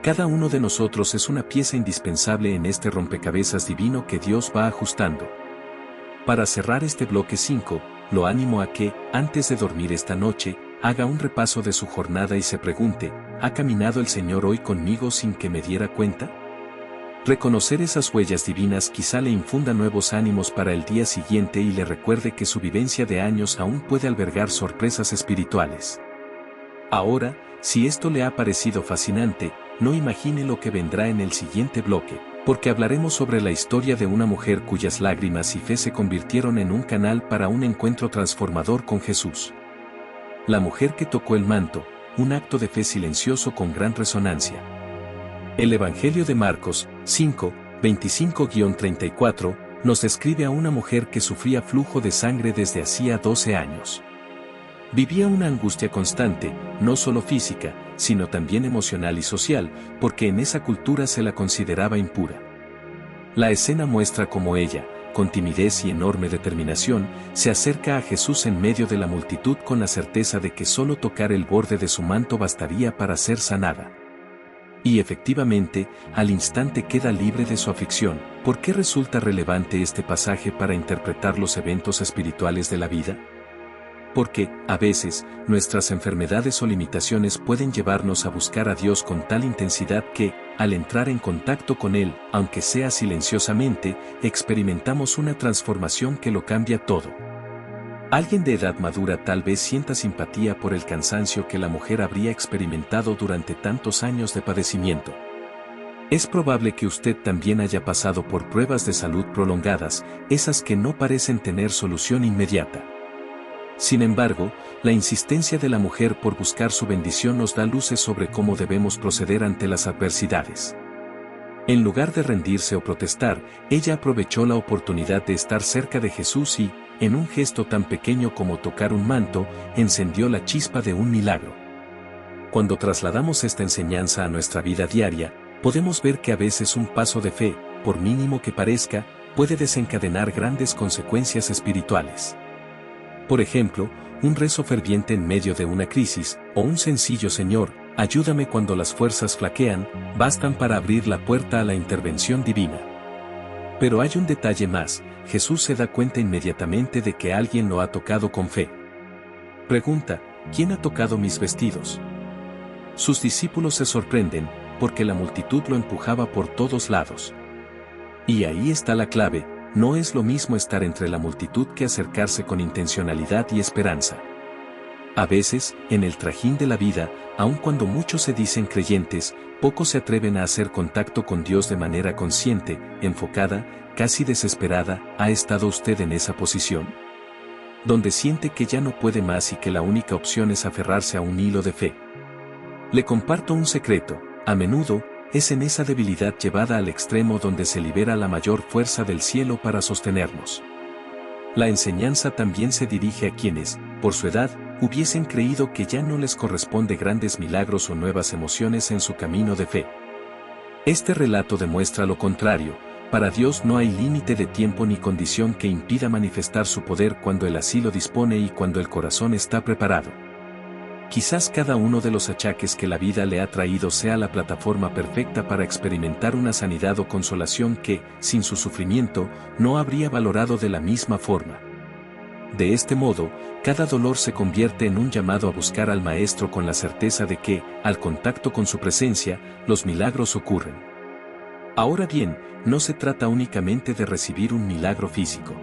Cada uno de nosotros es una pieza indispensable en este rompecabezas divino que Dios va ajustando. Para cerrar este bloque 5, lo animo a que, antes de dormir esta noche, haga un repaso de su jornada y se pregunte: ¿ha caminado el Señor hoy conmigo sin que me diera cuenta? Reconocer esas huellas divinas quizá le infunda nuevos ánimos para el día siguiente y le recuerde que su vivencia de años aún puede albergar sorpresas espirituales. Ahora, si esto le ha parecido fascinante, no imagine lo que vendrá en el siguiente bloque, porque hablaremos sobre la historia de una mujer cuyas lágrimas y fe se convirtieron en un canal para un encuentro transformador con Jesús. La mujer que tocó el manto, un acto de fe silencioso con gran resonancia. El Evangelio de Marcos, 5, 25-34, nos describe a una mujer que sufría flujo de sangre desde hacía 12 años. Vivía una angustia constante, no solo física, sino también emocional y social, porque en esa cultura se la consideraba impura. La escena muestra cómo ella, con timidez y enorme determinación, se acerca a Jesús en medio de la multitud con la certeza de que solo tocar el borde de su manto bastaría para ser sanada. Y efectivamente, al instante queda libre de su aflicción. ¿Por qué resulta relevante este pasaje para interpretar los eventos espirituales de la vida? Porque, a veces, nuestras enfermedades o limitaciones pueden llevarnos a buscar a Dios con tal intensidad que, al entrar en contacto con Él, aunque sea silenciosamente, experimentamos una transformación que lo cambia todo. Alguien de edad madura tal vez sienta simpatía por el cansancio que la mujer habría experimentado durante tantos años de padecimiento. Es probable que usted también haya pasado por pruebas de salud prolongadas, esas que no parecen tener solución inmediata. Sin embargo, la insistencia de la mujer por buscar su bendición nos da luces sobre cómo debemos proceder ante las adversidades. En lugar de rendirse o protestar, ella aprovechó la oportunidad de estar cerca de Jesús y, en un gesto tan pequeño como tocar un manto, encendió la chispa de un milagro. Cuando trasladamos esta enseñanza a nuestra vida diaria, podemos ver que a veces un paso de fe, por mínimo que parezca, puede desencadenar grandes consecuencias espirituales. Por ejemplo, un rezo ferviente en medio de una crisis, o un sencillo Señor, ayúdame cuando las fuerzas flaquean, bastan para abrir la puerta a la intervención divina. Pero hay un detalle más: Jesús se da cuenta inmediatamente de que alguien lo ha tocado con fe. Pregunta: ¿quién ha tocado mis vestidos? Sus discípulos se sorprenden, porque la multitud lo empujaba por todos lados. Y ahí está la clave: no es lo mismo estar entre la multitud que acercarse con intencionalidad y esperanza. A veces, en el trajín de la vida, aun cuando muchos se dicen creyentes, pocos se atreven a hacer contacto con Dios de manera consciente, enfocada, casi desesperada. ¿Ha estado usted en esa posición? Donde siente que ya no puede más y que la única opción es aferrarse a un hilo de fe. Le comparto un secreto, a menudo, es en esa debilidad llevada al extremo donde se libera la mayor fuerza del cielo para sostenernos. La enseñanza también se dirige a quienes, por su edad, hubiesen creído que ya no les corresponde grandes milagros o nuevas emociones en su camino de fe. Este relato demuestra lo contrario. Para Dios no hay límite de tiempo ni condición que impida manifestar su poder cuando Él así lo dispone y cuando el corazón está preparado. Quizás cada uno de los achaques que la vida le ha traído sea la plataforma perfecta para experimentar una sanidad o consolación que, sin su sufrimiento, no habría valorado de la misma forma. De este modo, cada dolor se convierte en un llamado a buscar al Maestro con la certeza de que, al contacto con su presencia, los milagros ocurren. Ahora bien, no se trata únicamente de recibir un milagro físico.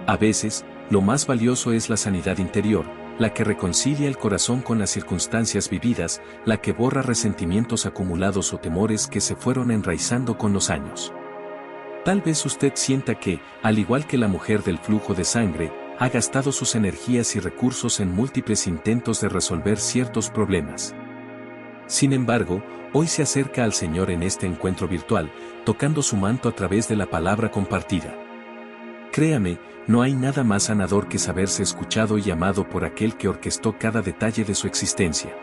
A veces, lo más valioso es la sanidad interior, la que reconcilia el corazón con las circunstancias vividas, la que borra resentimientos acumulados o temores que se fueron enraizando con los años. Tal vez usted sienta que, al igual que la mujer del flujo de sangre, ha gastado sus energías y recursos en múltiples intentos de resolver ciertos problemas. Sin embargo, hoy se acerca al Señor en este encuentro virtual, tocando su manto a través de la palabra compartida. Créame, no hay nada más sanador que saberse escuchado y amado por aquel que orquestó cada detalle de su existencia.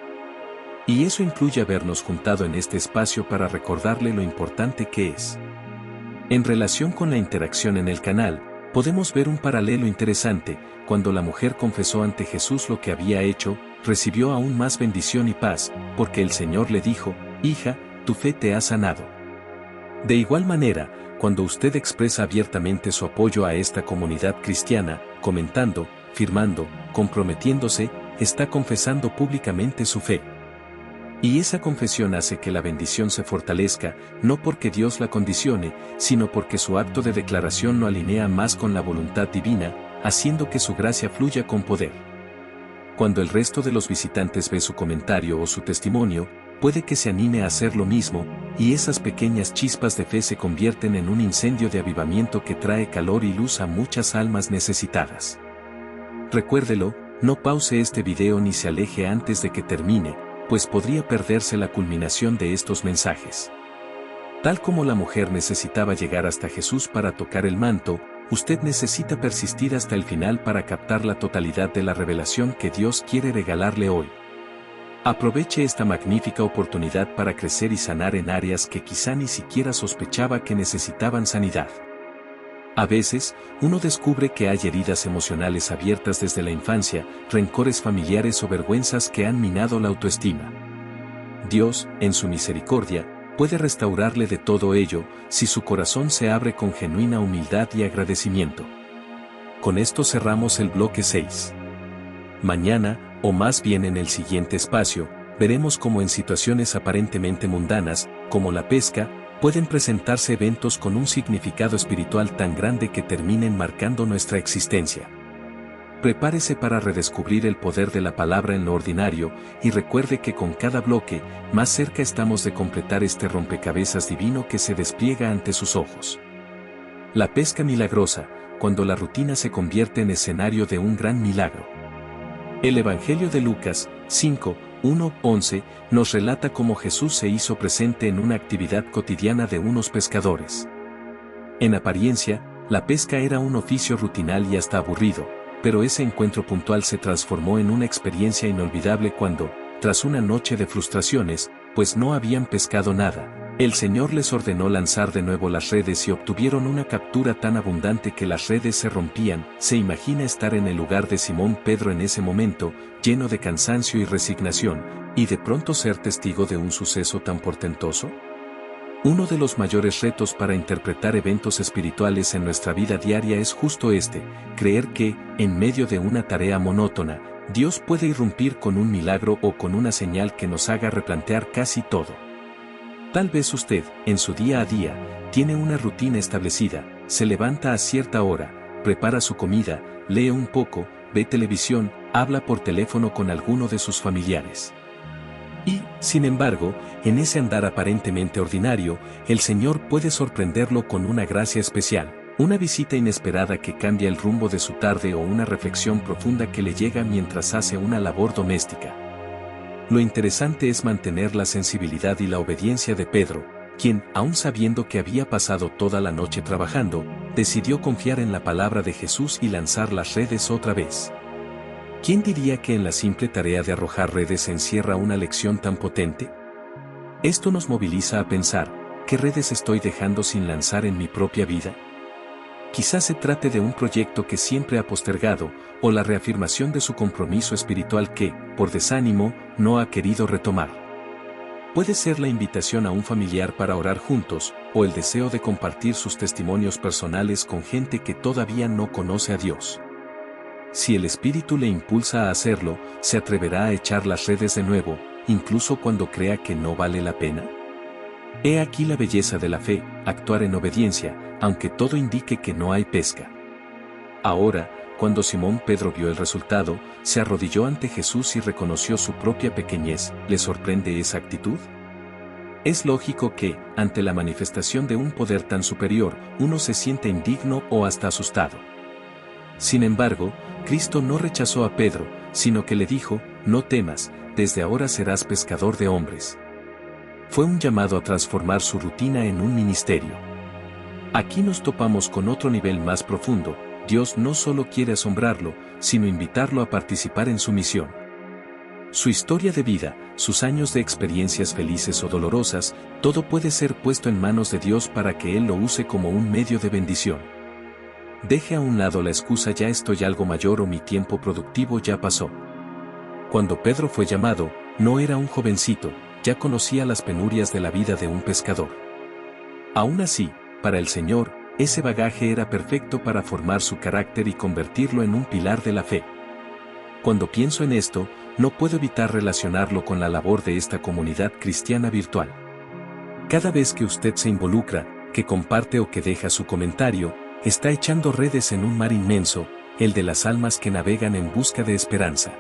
Y eso incluye habernos juntado en este espacio para recordarle lo importante que es. En relación con la interacción en el canal, podemos ver un paralelo interesante. Cuando la mujer confesó ante Jesús lo que había hecho, recibió aún más bendición y paz, porque el Señor le dijo: «Hija, tu fe te ha sanado». De igual manera, cuando usted expresa abiertamente su apoyo a esta comunidad cristiana, comentando, firmando, comprometiéndose, está confesando públicamente su fe. Y esa confesión hace que la bendición se fortalezca, no porque Dios la condicione, sino porque su acto de declaración lo alinea más con la voluntad divina, haciendo que su gracia fluya con poder. Cuando el resto de los visitantes ve su comentario o su testimonio, puede que se anime a hacer lo mismo, y esas pequeñas chispas de fe se convierten en un incendio de avivamiento que trae calor y luz a muchas almas necesitadas. Recuérdelo, no pause este video ni se aleje antes de que termine, pues podría perderse la culminación de estos mensajes. Tal como la mujer necesitaba llegar hasta Jesús para tocar el manto, usted necesita persistir hasta el final para captar la totalidad de la revelación que Dios quiere regalarle hoy. Aproveche esta magnífica oportunidad para crecer y sanar en áreas que quizá ni siquiera sospechaba que necesitaban sanidad. A veces, uno descubre que hay heridas emocionales abiertas desde la infancia, rencores familiares o vergüenzas que han minado la autoestima. Dios, en su misericordia, puede restaurarle de todo ello, si su corazón se abre con genuina humildad y agradecimiento. Con esto cerramos el bloque 6. Mañana, o más bien en el siguiente espacio, veremos cómo en situaciones aparentemente mundanas, como la pesca, pueden presentarse eventos con un significado espiritual tan grande que terminen marcando nuestra existencia. Prepárese para redescubrir el poder de la palabra en lo ordinario, y recuerde que con cada bloque, más cerca estamos de completar este rompecabezas divino que se despliega ante sus ojos. La pesca milagrosa, cuando la rutina se convierte en escenario de un gran milagro. El Evangelio de Lucas, 5, 1-11, nos relata cómo Jesús se hizo presente en una actividad cotidiana de unos pescadores. En apariencia, la pesca era un oficio rutinal y hasta aburrido, pero ese encuentro puntual se transformó en una experiencia inolvidable cuando, tras una noche de frustraciones, pues no habían pescado nada, el Señor les ordenó lanzar de nuevo las redes y obtuvieron una captura tan abundante que las redes se rompían. ¿Se imagina estar en el lugar de Simón Pedro en ese momento, lleno de cansancio y resignación, y de pronto ser testigo de un suceso tan portentoso? Uno de los mayores retos para interpretar eventos espirituales en nuestra vida diaria es justo este: creer que, en medio de una tarea monótona, Dios puede irrumpir con un milagro o con una señal que nos haga replantear casi todo. Tal vez usted, en su día a día, tiene una rutina establecida, se levanta a cierta hora, prepara su comida, lee un poco, ve televisión, habla por teléfono con alguno de sus familiares. Y, sin embargo, en ese andar aparentemente ordinario, el Señor puede sorprenderlo con una gracia especial, una visita inesperada que cambia el rumbo de su tarde o una reflexión profunda que le llega mientras hace una labor doméstica. Lo interesante es mantener la sensibilidad y la obediencia de Pedro, quien, aun sabiendo que había pasado toda la noche trabajando, decidió confiar en la palabra de Jesús y lanzar las redes otra vez. ¿Quién diría que en la simple tarea de arrojar redes se encierra una lección tan potente? Esto nos moviliza a pensar, ¿qué redes estoy dejando sin lanzar en mi propia vida? Quizás se trate de un proyecto que siempre ha postergado, o la reafirmación de su compromiso espiritual que, por desánimo, no ha querido retomar. Puede ser la invitación a un familiar para orar juntos, o el deseo de compartir sus testimonios personales con gente que todavía no conoce a Dios. Si el Espíritu le impulsa a hacerlo, ¿se atreverá a echar las redes de nuevo, incluso cuando crea que no vale la pena? He aquí la belleza de la fe, actuar en obediencia, aunque todo indique que no hay pesca. Ahora, cuando Simón Pedro vio el resultado, se arrodilló ante Jesús y reconoció su propia pequeñez. ¿Le sorprende esa actitud? Es lógico que, ante la manifestación de un poder tan superior, uno se siente indigno o hasta asustado. Sin embargo, Cristo no rechazó a Pedro, sino que le dijo, no temas, desde ahora serás pescador de hombres. Fue un llamado a transformar su rutina en un ministerio. Aquí nos topamos con otro nivel más profundo. Dios no solo quiere asombrarlo, sino invitarlo a participar en su misión. Su historia de vida, sus años de experiencias felices o dolorosas, todo puede ser puesto en manos de Dios para que Él lo use como un medio de bendición. Deje a un lado la excusa ya estoy algo mayor o mi tiempo productivo ya pasó. Cuando Pedro fue llamado, no era un jovencito, ya conocía las penurias de la vida de un pescador. Aún así, para el Señor, ese bagaje era perfecto para formar su carácter y convertirlo en un pilar de la fe. Cuando pienso en esto, no puedo evitar relacionarlo con la labor de esta comunidad cristiana virtual. Cada vez que usted se involucra, que comparte o que deja su comentario, está echando redes en un mar inmenso, el de las almas que navegan en busca de esperanza.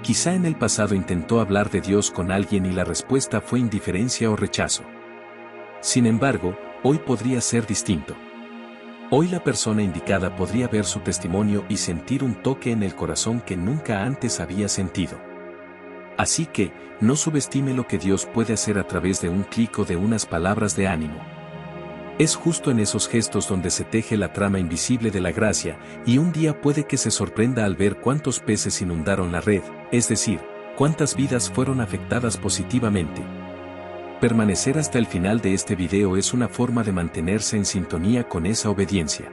Quizá en el pasado intentó hablar de Dios con alguien y la respuesta fue indiferencia o rechazo. Sin embargo, hoy podría ser distinto. Hoy la persona indicada podría ver su testimonio y sentir un toque en el corazón que nunca antes había sentido. Así que, no subestime lo que Dios puede hacer a través de un clic o de unas palabras de ánimo. Es justo en esos gestos donde se teje la trama invisible de la gracia, y un día puede que se sorprenda al ver cuántos peces inundaron la red, es decir, cuántas vidas fueron afectadas positivamente. Permanecer hasta el final de este video es una forma de mantenerse en sintonía con esa obediencia.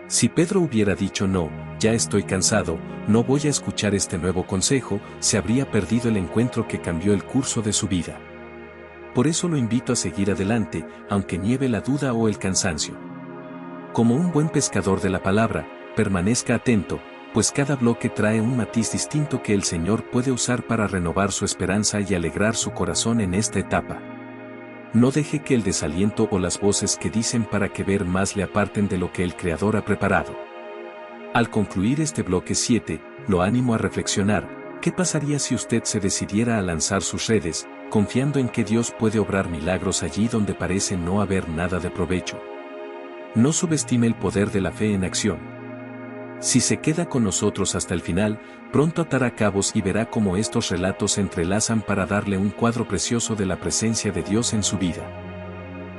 Si Pedro hubiera dicho no, ya estoy cansado, no voy a escuchar este nuevo consejo, se habría perdido el encuentro que cambió el curso de su vida. Por eso lo invito a seguir adelante, aunque nieve la duda o el cansancio. Como un buen pescador de la palabra, permanezca atento, pues cada bloque trae un matiz distinto que el Señor puede usar para renovar su esperanza y alegrar su corazón en esta etapa. No deje que el desaliento o las voces que dicen para que ver más le aparten de lo que el Creador ha preparado. Al concluir este bloque 7, lo animo a reflexionar, ¿qué pasaría si usted se decidiera a lanzar sus redes, confiando en que Dios puede obrar milagros allí donde parece no haber nada de provecho? No subestime el poder de la fe en acción. Si se queda con nosotros hasta el final, pronto atará cabos y verá cómo estos relatos se entrelazan para darle un cuadro precioso de la presencia de Dios en su vida.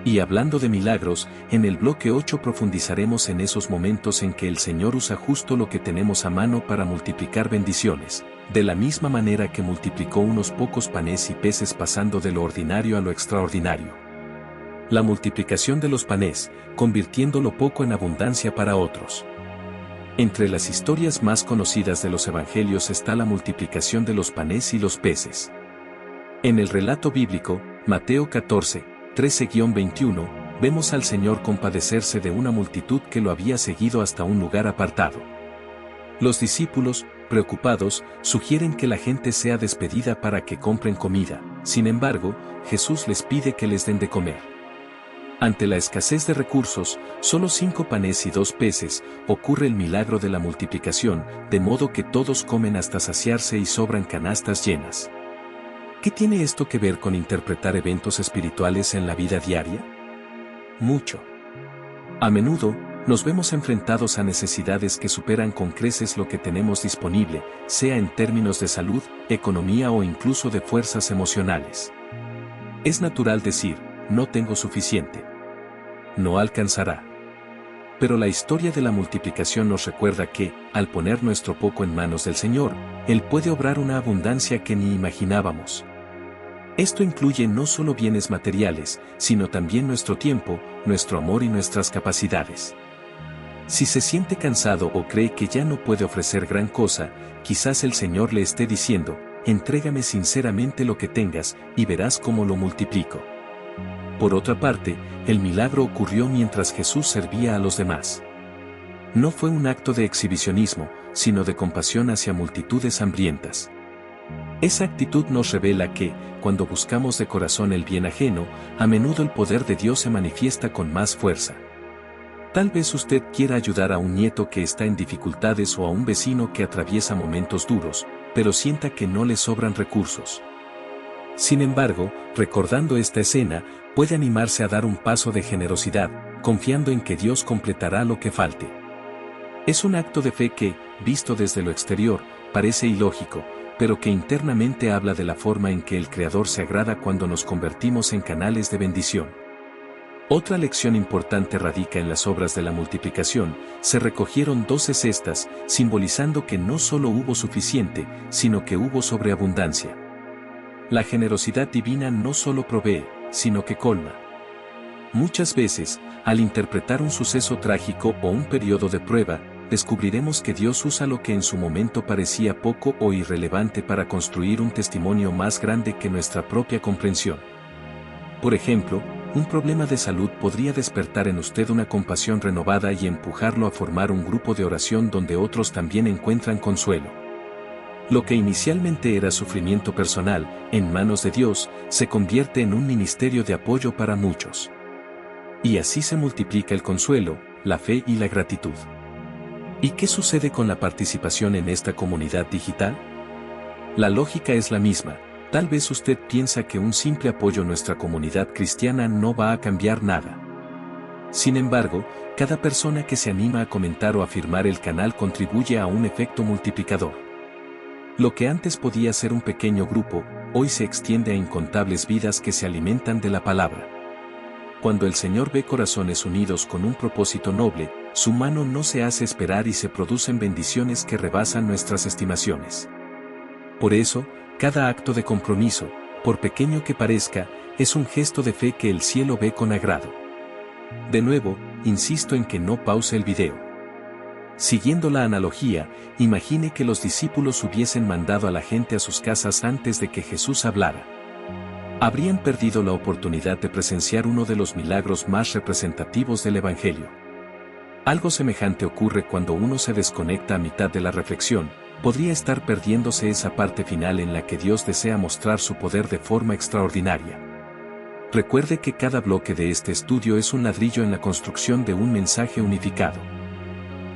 Y hablando de milagros, en el bloque 8 profundizaremos en esos momentos en que el Señor usa justo lo que tenemos a mano para multiplicar bendiciones, de la misma manera que multiplicó unos pocos panes y peces pasando de lo ordinario a lo extraordinario. La multiplicación de los panes, convirtiendo lo poco en abundancia para otros. Entre las historias más conocidas de los evangelios está la multiplicación de los panes y los peces. En el relato bíblico, Mateo 14, 13-21, vemos al Señor compadecerse de una multitud que lo había seguido hasta un lugar apartado. Los discípulos, preocupados, sugieren que la gente sea despedida para que compren comida. Sin embargo, Jesús les pide que les den de comer. Ante la escasez de recursos, solo 5 panes y 2 peces, ocurre el milagro de la multiplicación, de modo que todos comen hasta saciarse y sobran canastas llenas. ¿Qué tiene esto que ver con interpretar eventos espirituales en la vida diaria? Mucho. A menudo, Nos vemos enfrentados a necesidades que superan con creces lo que tenemos disponible, sea en términos de salud, economía o incluso de fuerzas emocionales. Es natural decir, no tengo suficiente. No alcanzará. Pero la historia de la multiplicación nos recuerda que, al poner nuestro poco en manos del Señor, Él puede obrar una abundancia que ni imaginábamos. Esto incluye no solo bienes materiales, sino también nuestro tiempo, nuestro amor y nuestras capacidades. Si se siente cansado o cree que ya no puede ofrecer gran cosa, quizás el Señor le esté diciendo, entrégame sinceramente lo que tengas, y verás cómo lo multiplico. Por otra parte, el milagro ocurrió mientras Jesús servía a los demás. No fue un acto de exhibicionismo, sino de compasión hacia multitudes hambrientas. Esa actitud nos revela que, cuando buscamos de corazón el bien ajeno, a menudo el poder de Dios se manifiesta con más fuerza. Tal vez usted quiera ayudar a un nieto que está en dificultades o a un vecino que atraviesa momentos duros, pero sienta que no le sobran recursos. Sin embargo, recordando esta escena, puede animarse a dar un paso de generosidad, confiando en que Dios completará lo que falte. Es un acto de fe que, visto desde lo exterior, parece ilógico, pero que internamente habla de la forma en que el Creador se agrada cuando nos convertimos en canales de bendición. Otra lección importante radica en las obras de la multiplicación. Se recogieron 12 cestas, simbolizando que no solo hubo suficiente, sino que hubo sobreabundancia. La generosidad divina no solo provee, sino que colma. Muchas veces, al interpretar un suceso trágico o un periodo de prueba, descubriremos que Dios usa lo que en su momento parecía poco o irrelevante para construir un testimonio más grande que nuestra propia comprensión. Por ejemplo, un problema de salud podría despertar en usted una compasión renovada y empujarlo a formar un grupo de oración donde otros también encuentran consuelo. Lo que inicialmente era sufrimiento personal, en manos de Dios, se convierte en un ministerio de apoyo para muchos. Y así se multiplica el consuelo, la fe y la gratitud. ¿Y qué sucede con la participación en esta comunidad digital? La lógica es la misma. Tal vez usted piensa que un simple apoyo a nuestra comunidad cristiana no va a cambiar nada. Sin embargo, cada persona que se anima a comentar o afirmar el canal contribuye a un efecto multiplicador. Lo que antes podía ser un pequeño grupo, hoy se extiende a incontables vidas que se alimentan de la palabra. Cuando el Señor ve corazones unidos con un propósito noble, su mano no se hace esperar y se producen bendiciones que rebasan nuestras estimaciones. Por eso, cada acto de compromiso, por pequeño que parezca, es un gesto de fe que el cielo ve con agrado. De nuevo, insisto en que no pause el video. Siguiendo la analogía, imagine que los discípulos hubiesen mandado a la gente a sus casas antes de que Jesús hablara. Habrían perdido la oportunidad de presenciar uno de los milagros más representativos del Evangelio. Algo semejante ocurre cuando uno se desconecta a mitad de la reflexión. Podría estar perdiéndose esa parte final en la que Dios desea mostrar su poder de forma extraordinaria. Recuerde que cada bloque de este estudio es un ladrillo en la construcción de un mensaje unificado.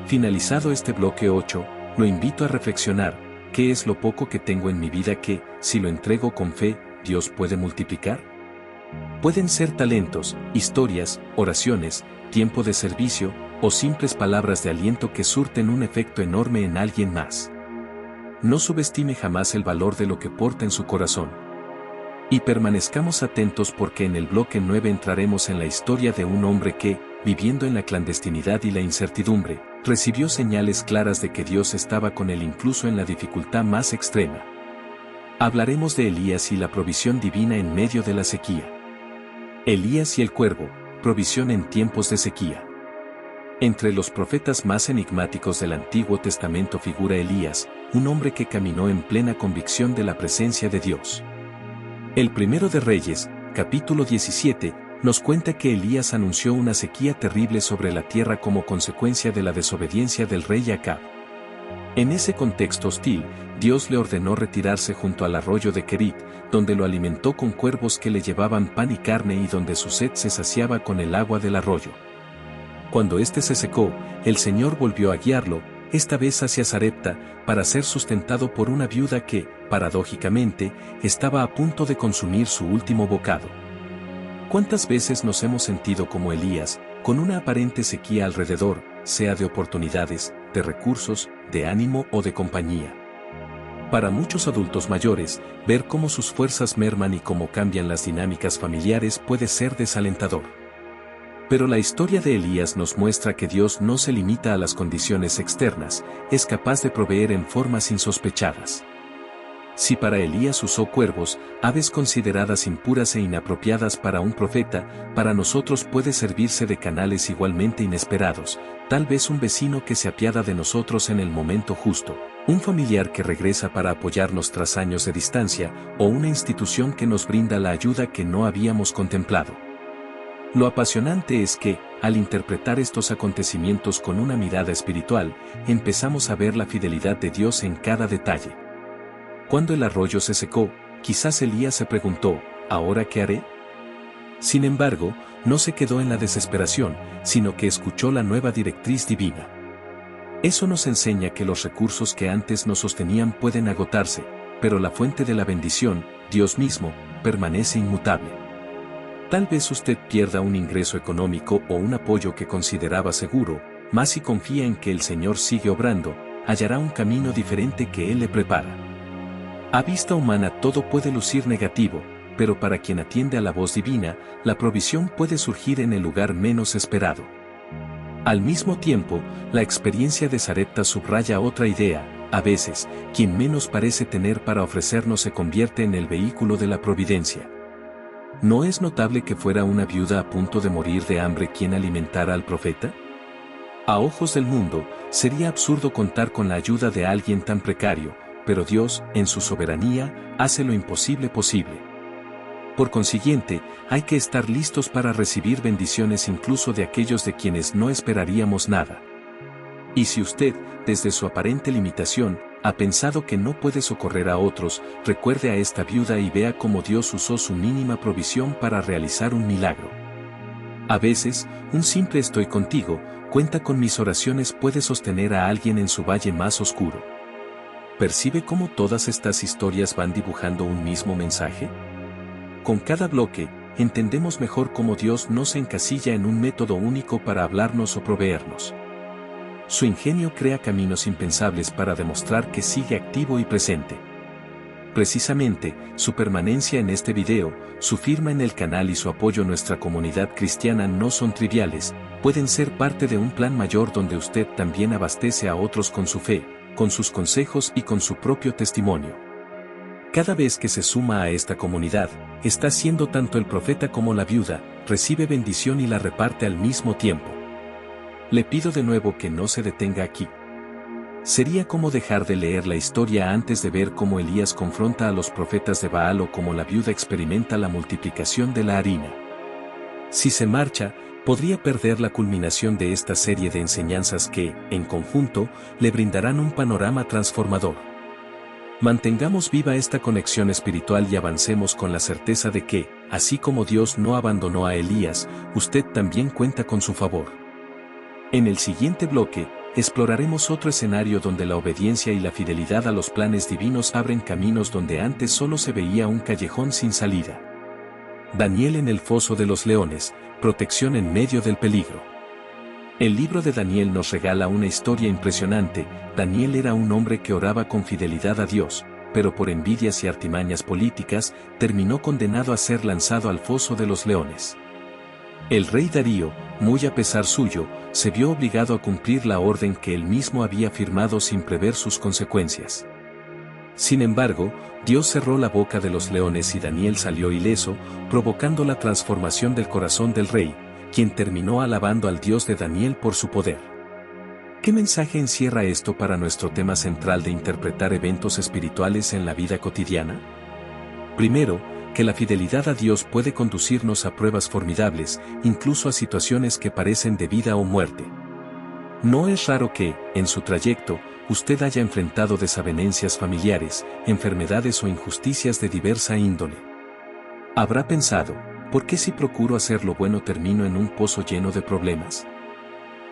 Finalizado este bloque 8, lo invito a reflexionar, ¿qué es lo poco que tengo en mi vida que, si lo entrego con fe, Dios puede multiplicar? Pueden ser talentos, historias, oraciones, tiempo de servicio, o simples palabras de aliento que surten un efecto enorme en alguien más. No subestime jamás el valor de lo que porta en su corazón. Y permanezcamos atentos porque en el bloque 9 entraremos en la historia de un hombre que, viviendo en la clandestinidad y la incertidumbre, recibió señales claras de que Dios estaba con él incluso en la dificultad más extrema. Hablaremos de Elías y la provisión divina en medio de la sequía. Elías y el cuervo, provisión en tiempos de sequía. Entre los profetas más enigmáticos del Antiguo Testamento figura Elías, un hombre que caminó en plena convicción de la presencia de Dios. El primero de Reyes, capítulo 17, nos cuenta que Elías anunció una sequía terrible sobre la tierra como consecuencia de la desobediencia del rey Acab. En ese contexto hostil, Dios le ordenó retirarse junto al arroyo de Kerit, donde lo alimentó con cuervos que le llevaban pan y carne y donde su sed se saciaba con el agua del arroyo. Cuando éste se secó, el Señor volvió a guiarlo, esta vez hacia Sarepta, para ser sustentado por una viuda que, paradójicamente, estaba a punto de consumir su último bocado. ¿Cuántas veces nos hemos sentido como Elías, con una aparente sequía alrededor, sea de oportunidades, de recursos, de ánimo o de compañía. Para muchos adultos mayores, ver cómo sus fuerzas merman y cómo cambian las dinámicas familiares puede ser desalentador. Pero la historia de Elías nos muestra que Dios no se limita a las condiciones externas, es capaz de proveer en formas insospechadas. Si para Elías usó cuervos, aves consideradas impuras e inapropiadas para un profeta, para nosotros puede servirse de canales igualmente inesperados, tal vez un vecino que se apiada de nosotros en el momento justo, un familiar que regresa para apoyarnos tras años de distancia, o una institución que nos brinda la ayuda que no habíamos contemplado. Lo apasionante es que, al interpretar estos acontecimientos con una mirada espiritual, empezamos a ver la fidelidad de Dios en cada detalle. Cuando el arroyo se secó, quizás Elías se preguntó, ¿ahora qué haré? Sin embargo, no se quedó en la desesperación, sino que escuchó la nueva directriz divina. Eso nos enseña que los recursos que antes nos sostenían pueden agotarse, pero la fuente de la bendición, Dios mismo, permanece inmutable. Tal vez usted pierda un ingreso económico o un apoyo que consideraba seguro, mas si confía en que el Señor sigue obrando, hallará un camino diferente que Él le prepara. A vista humana todo puede lucir negativo, pero para quien atiende a la voz divina, la provisión puede surgir en el lugar menos esperado. Al mismo tiempo, la experiencia de Sarepta subraya otra idea: a veces, quien menos parece tener para ofrecernos se convierte en el vehículo de la providencia. ¿No es notable que fuera una viuda a punto de morir de hambre quien alimentara al profeta? A ojos del mundo, sería absurdo contar con la ayuda de alguien tan precario, pero Dios, en su soberanía, hace lo imposible posible. Por consiguiente, hay que estar listos para recibir bendiciones incluso de aquellos de quienes no esperaríamos nada. Y si usted, desde su aparente limitación, ha pensado que no puede socorrer a otros, recuerde a esta viuda y vea cómo Dios usó su mínima provisión para realizar un milagro. A veces, un simple estoy contigo, cuenta con mis oraciones puede sostener a alguien en su valle más oscuro. ¿Percibe cómo todas estas historias van dibujando un mismo mensaje? Con cada bloque, entendemos mejor cómo Dios no se encasilla en un método único para hablarnos o proveernos. Su ingenio crea caminos impensables para demostrar que sigue activo y presente. Precisamente, su permanencia en este video, su firma en el canal y su apoyo a nuestra comunidad cristiana no son triviales, pueden ser parte de un plan mayor donde usted también abastece a otros con su fe, con sus consejos y con su propio testimonio. Cada vez que se suma a esta comunidad, está siendo tanto el profeta como la viuda, recibe bendición y la reparte al mismo tiempo. Le pido de nuevo que no se detenga aquí. Sería como dejar de leer la historia antes de ver cómo Elías confronta a los profetas de Baal o cómo la viuda experimenta la multiplicación de la harina. Si se marcha, podría perder la culminación de esta serie de enseñanzas que, en conjunto, le brindarán un panorama transformador. Mantengamos viva esta conexión espiritual y avancemos con la certeza de que, así como Dios no abandonó a Elías, usted también cuenta con su favor. En el siguiente bloque, exploraremos otro escenario donde la obediencia y la fidelidad a los planes divinos abren caminos donde antes solo se veía un callejón sin salida. Daniel en el foso de los leones, protección en medio del peligro. El libro de Daniel nos regala una historia impresionante. Daniel era un hombre que oraba con fidelidad a Dios, pero por envidias y artimañas políticas, terminó condenado a ser lanzado al foso de los leones. El rey Darío, muy a pesar suyo, se vio obligado a cumplir la orden que él mismo había firmado sin prever sus consecuencias. Sin embargo, Dios cerró la boca de los leones y Daniel salió ileso, provocando la transformación del corazón del rey, quien terminó alabando al Dios de Daniel por su poder. ¿Qué mensaje encierra esto para nuestro tema central de interpretar eventos espirituales en la vida cotidiana? Primero, que la fidelidad a Dios puede conducirnos a pruebas formidables, incluso a situaciones que parecen de vida o muerte. No es raro que, en su trayecto, usted haya enfrentado desavenencias familiares, enfermedades o injusticias de diversa índole. Habrá pensado, ¿por qué si procuro hacer lo bueno termino en un pozo lleno de problemas?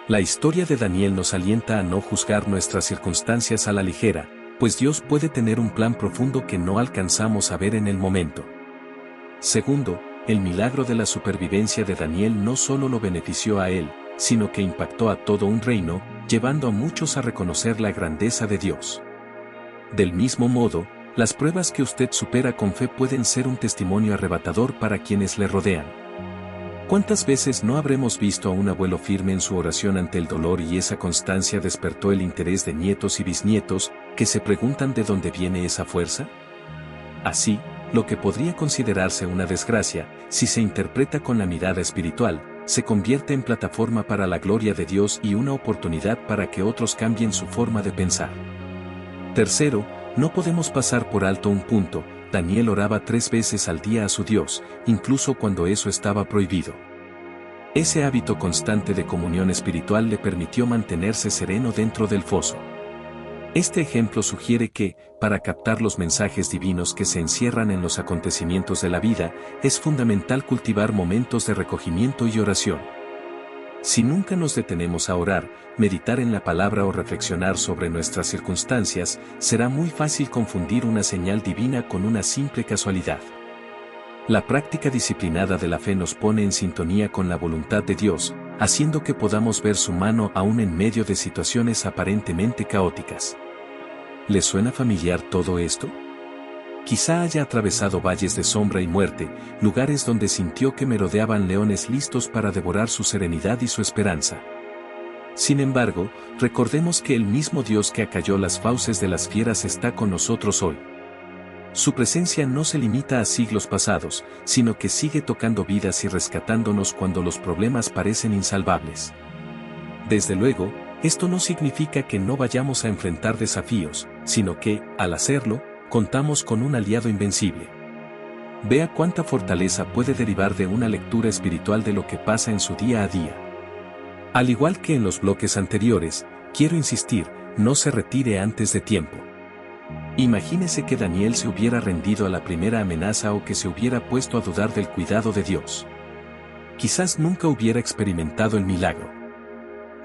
La historia de Daniel nos alienta a no juzgar nuestras circunstancias a la ligera, pues Dios puede tener un plan profundo que no alcanzamos a ver en el momento. Segundo, el milagro de la supervivencia de Daniel no solo lo benefició a él, sino que impactó a todo un reino, llevando a muchos a reconocer la grandeza de Dios. Del mismo modo, las pruebas que usted supera con fe pueden ser un testimonio arrebatador para quienes le rodean. ¿Cuántas veces no habremos visto a un abuelo firme en su oración ante el dolor y esa constancia despertó el interés de nietos y bisnietos, que se preguntan de dónde viene esa fuerza? Así, lo que podría considerarse una desgracia, si se interpreta con la mirada espiritual, se convierte en plataforma para la gloria de Dios y una oportunidad para que otros cambien su forma de pensar. Tercero, no podemos pasar por alto un punto. Daniel oraba 3 veces al día a su Dios, incluso cuando eso estaba prohibido. Ese hábito constante de comunión espiritual le permitió mantenerse sereno dentro del foso. Este ejemplo sugiere que, para captar los mensajes divinos que se encierran en los acontecimientos de la vida, es fundamental cultivar momentos de recogimiento y oración. Si nunca nos detenemos a orar, meditar en la palabra o reflexionar sobre nuestras circunstancias, será muy fácil confundir una señal divina con una simple casualidad. La práctica disciplinada de la fe nos pone en sintonía con la voluntad de Dios, haciendo que podamos ver su mano aún en medio de situaciones aparentemente caóticas. ¿Le suena familiar todo esto? Quizá haya atravesado valles de sombra y muerte, lugares donde sintió que merodeaban leones listos para devorar su serenidad y su esperanza. Sin embargo, recordemos que el mismo Dios que acalló las fauces de las fieras está con nosotros hoy. Su presencia no se limita a siglos pasados, sino que sigue tocando vidas y rescatándonos cuando los problemas parecen insalvables. Desde luego, esto no significa que no vayamos a enfrentar desafíos, sino que, al hacerlo, contamos con un aliado invencible. Vea cuánta fortaleza puede derivar de una lectura espiritual de lo que pasa en su día a día. Al igual que en los bloques anteriores, quiero insistir, no se retire antes de tiempo. Imagínese que Daniel se hubiera rendido a la primera amenaza o que se hubiera puesto a dudar del cuidado de Dios. Quizás nunca hubiera experimentado el milagro.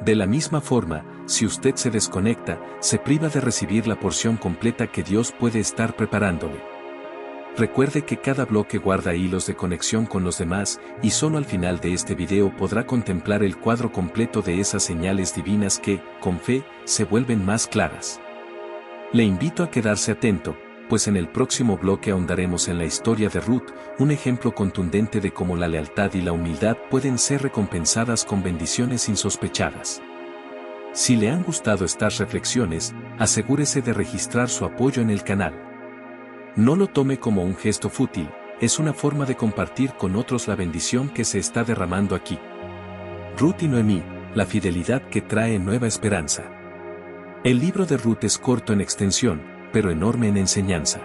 De la misma forma, si usted se desconecta, se priva de recibir la porción completa que Dios puede estar preparándole. Recuerde que cada bloque guarda hilos de conexión con los demás, y solo al final de este video podrá contemplar el cuadro completo de esas señales divinas que, con fe, se vuelven más claras. Le invito a quedarse atento, pues en el próximo bloque ahondaremos en la historia de Ruth, un ejemplo contundente de cómo la lealtad y la humildad pueden ser recompensadas con bendiciones insospechadas. Si le han gustado estas reflexiones, asegúrese de registrar su apoyo en el canal. No lo tome como un gesto fútil, es una forma de compartir con otros la bendición que se está derramando aquí. Ruth y Noemí, la fidelidad que trae nueva esperanza. El libro de Ruth es corto en extensión, pero enorme en enseñanza.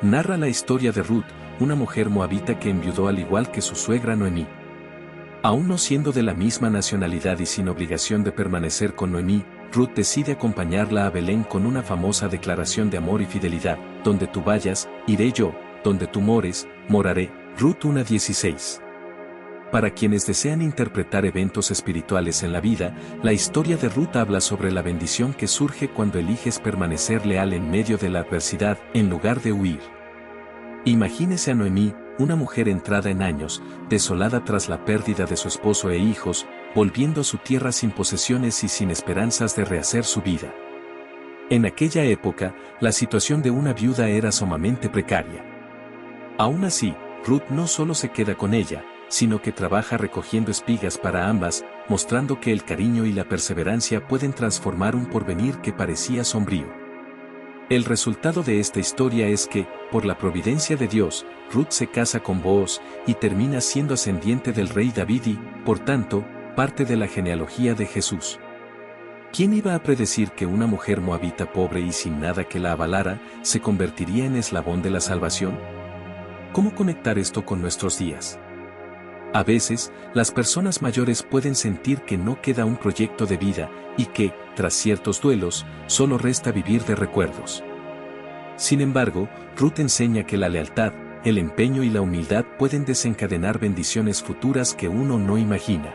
Narra la historia de Ruth, una mujer moabita que enviudó al igual que su suegra Noemí. Aún no siendo de la misma nacionalidad y sin obligación de permanecer con Noemí, Ruth decide acompañarla a Belén con una famosa declaración de amor y fidelidad: donde tú vayas, iré yo, donde tú mores, moraré. Ruth 1:16. Para quienes desean interpretar eventos espirituales en la vida, la historia de Ruth habla sobre la bendición que surge cuando eliges permanecer leal en medio de la adversidad, en lugar de huir. Imagínese a Noemí, una mujer entrada en años, desolada tras la pérdida de su esposo e hijos, volviendo a su tierra sin posesiones y sin esperanzas de rehacer su vida. En aquella época, la situación de una viuda era sumamente precaria. Aún así, Ruth no solo se queda con ella, sino que trabaja recogiendo espigas para ambas, mostrando que el cariño y la perseverancia pueden transformar un porvenir que parecía sombrío. El resultado de esta historia es que, por la providencia de Dios, Ruth se casa con Booz y termina siendo ascendiente del rey David y, por tanto, parte de la genealogía de Jesús. ¿Quién iba a predecir que una mujer moabita pobre y sin nada que la avalara, se convertiría en eslabón de la salvación? ¿Cómo conectar esto con nuestros días? A veces, las personas mayores pueden sentir que no queda un proyecto de vida, y que, tras ciertos duelos, solo resta vivir de recuerdos. Sin embargo, Ruth enseña que la lealtad, el empeño y la humildad pueden desencadenar bendiciones futuras que uno no imagina.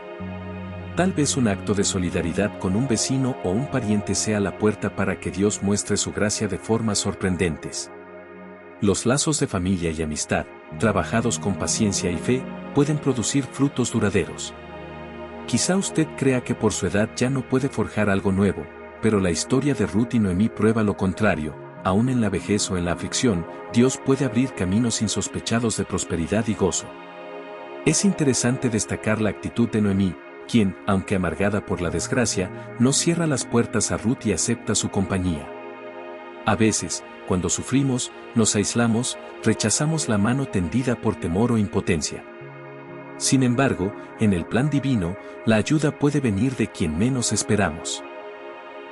Tal vez un acto de solidaridad con un vecino o un pariente sea la puerta para que Dios muestre su gracia de formas sorprendentes. Los lazos de familia y amistad, trabajados con paciencia y fe, pueden producir frutos duraderos. Quizá usted crea que por su edad ya no puede forjar algo nuevo, pero la historia de Ruth y Noemí prueba lo contrario. Aún en la vejez o en la aflicción, Dios puede abrir caminos insospechados de prosperidad y gozo. Es interesante destacar la actitud de Noemí, quien, aunque amargada por la desgracia, no cierra las puertas a Ruth y acepta su compañía. A veces, cuando sufrimos, nos aislamos, rechazamos la mano tendida por temor o impotencia. Sin embargo, en el plan divino, la ayuda puede venir de quien menos esperamos.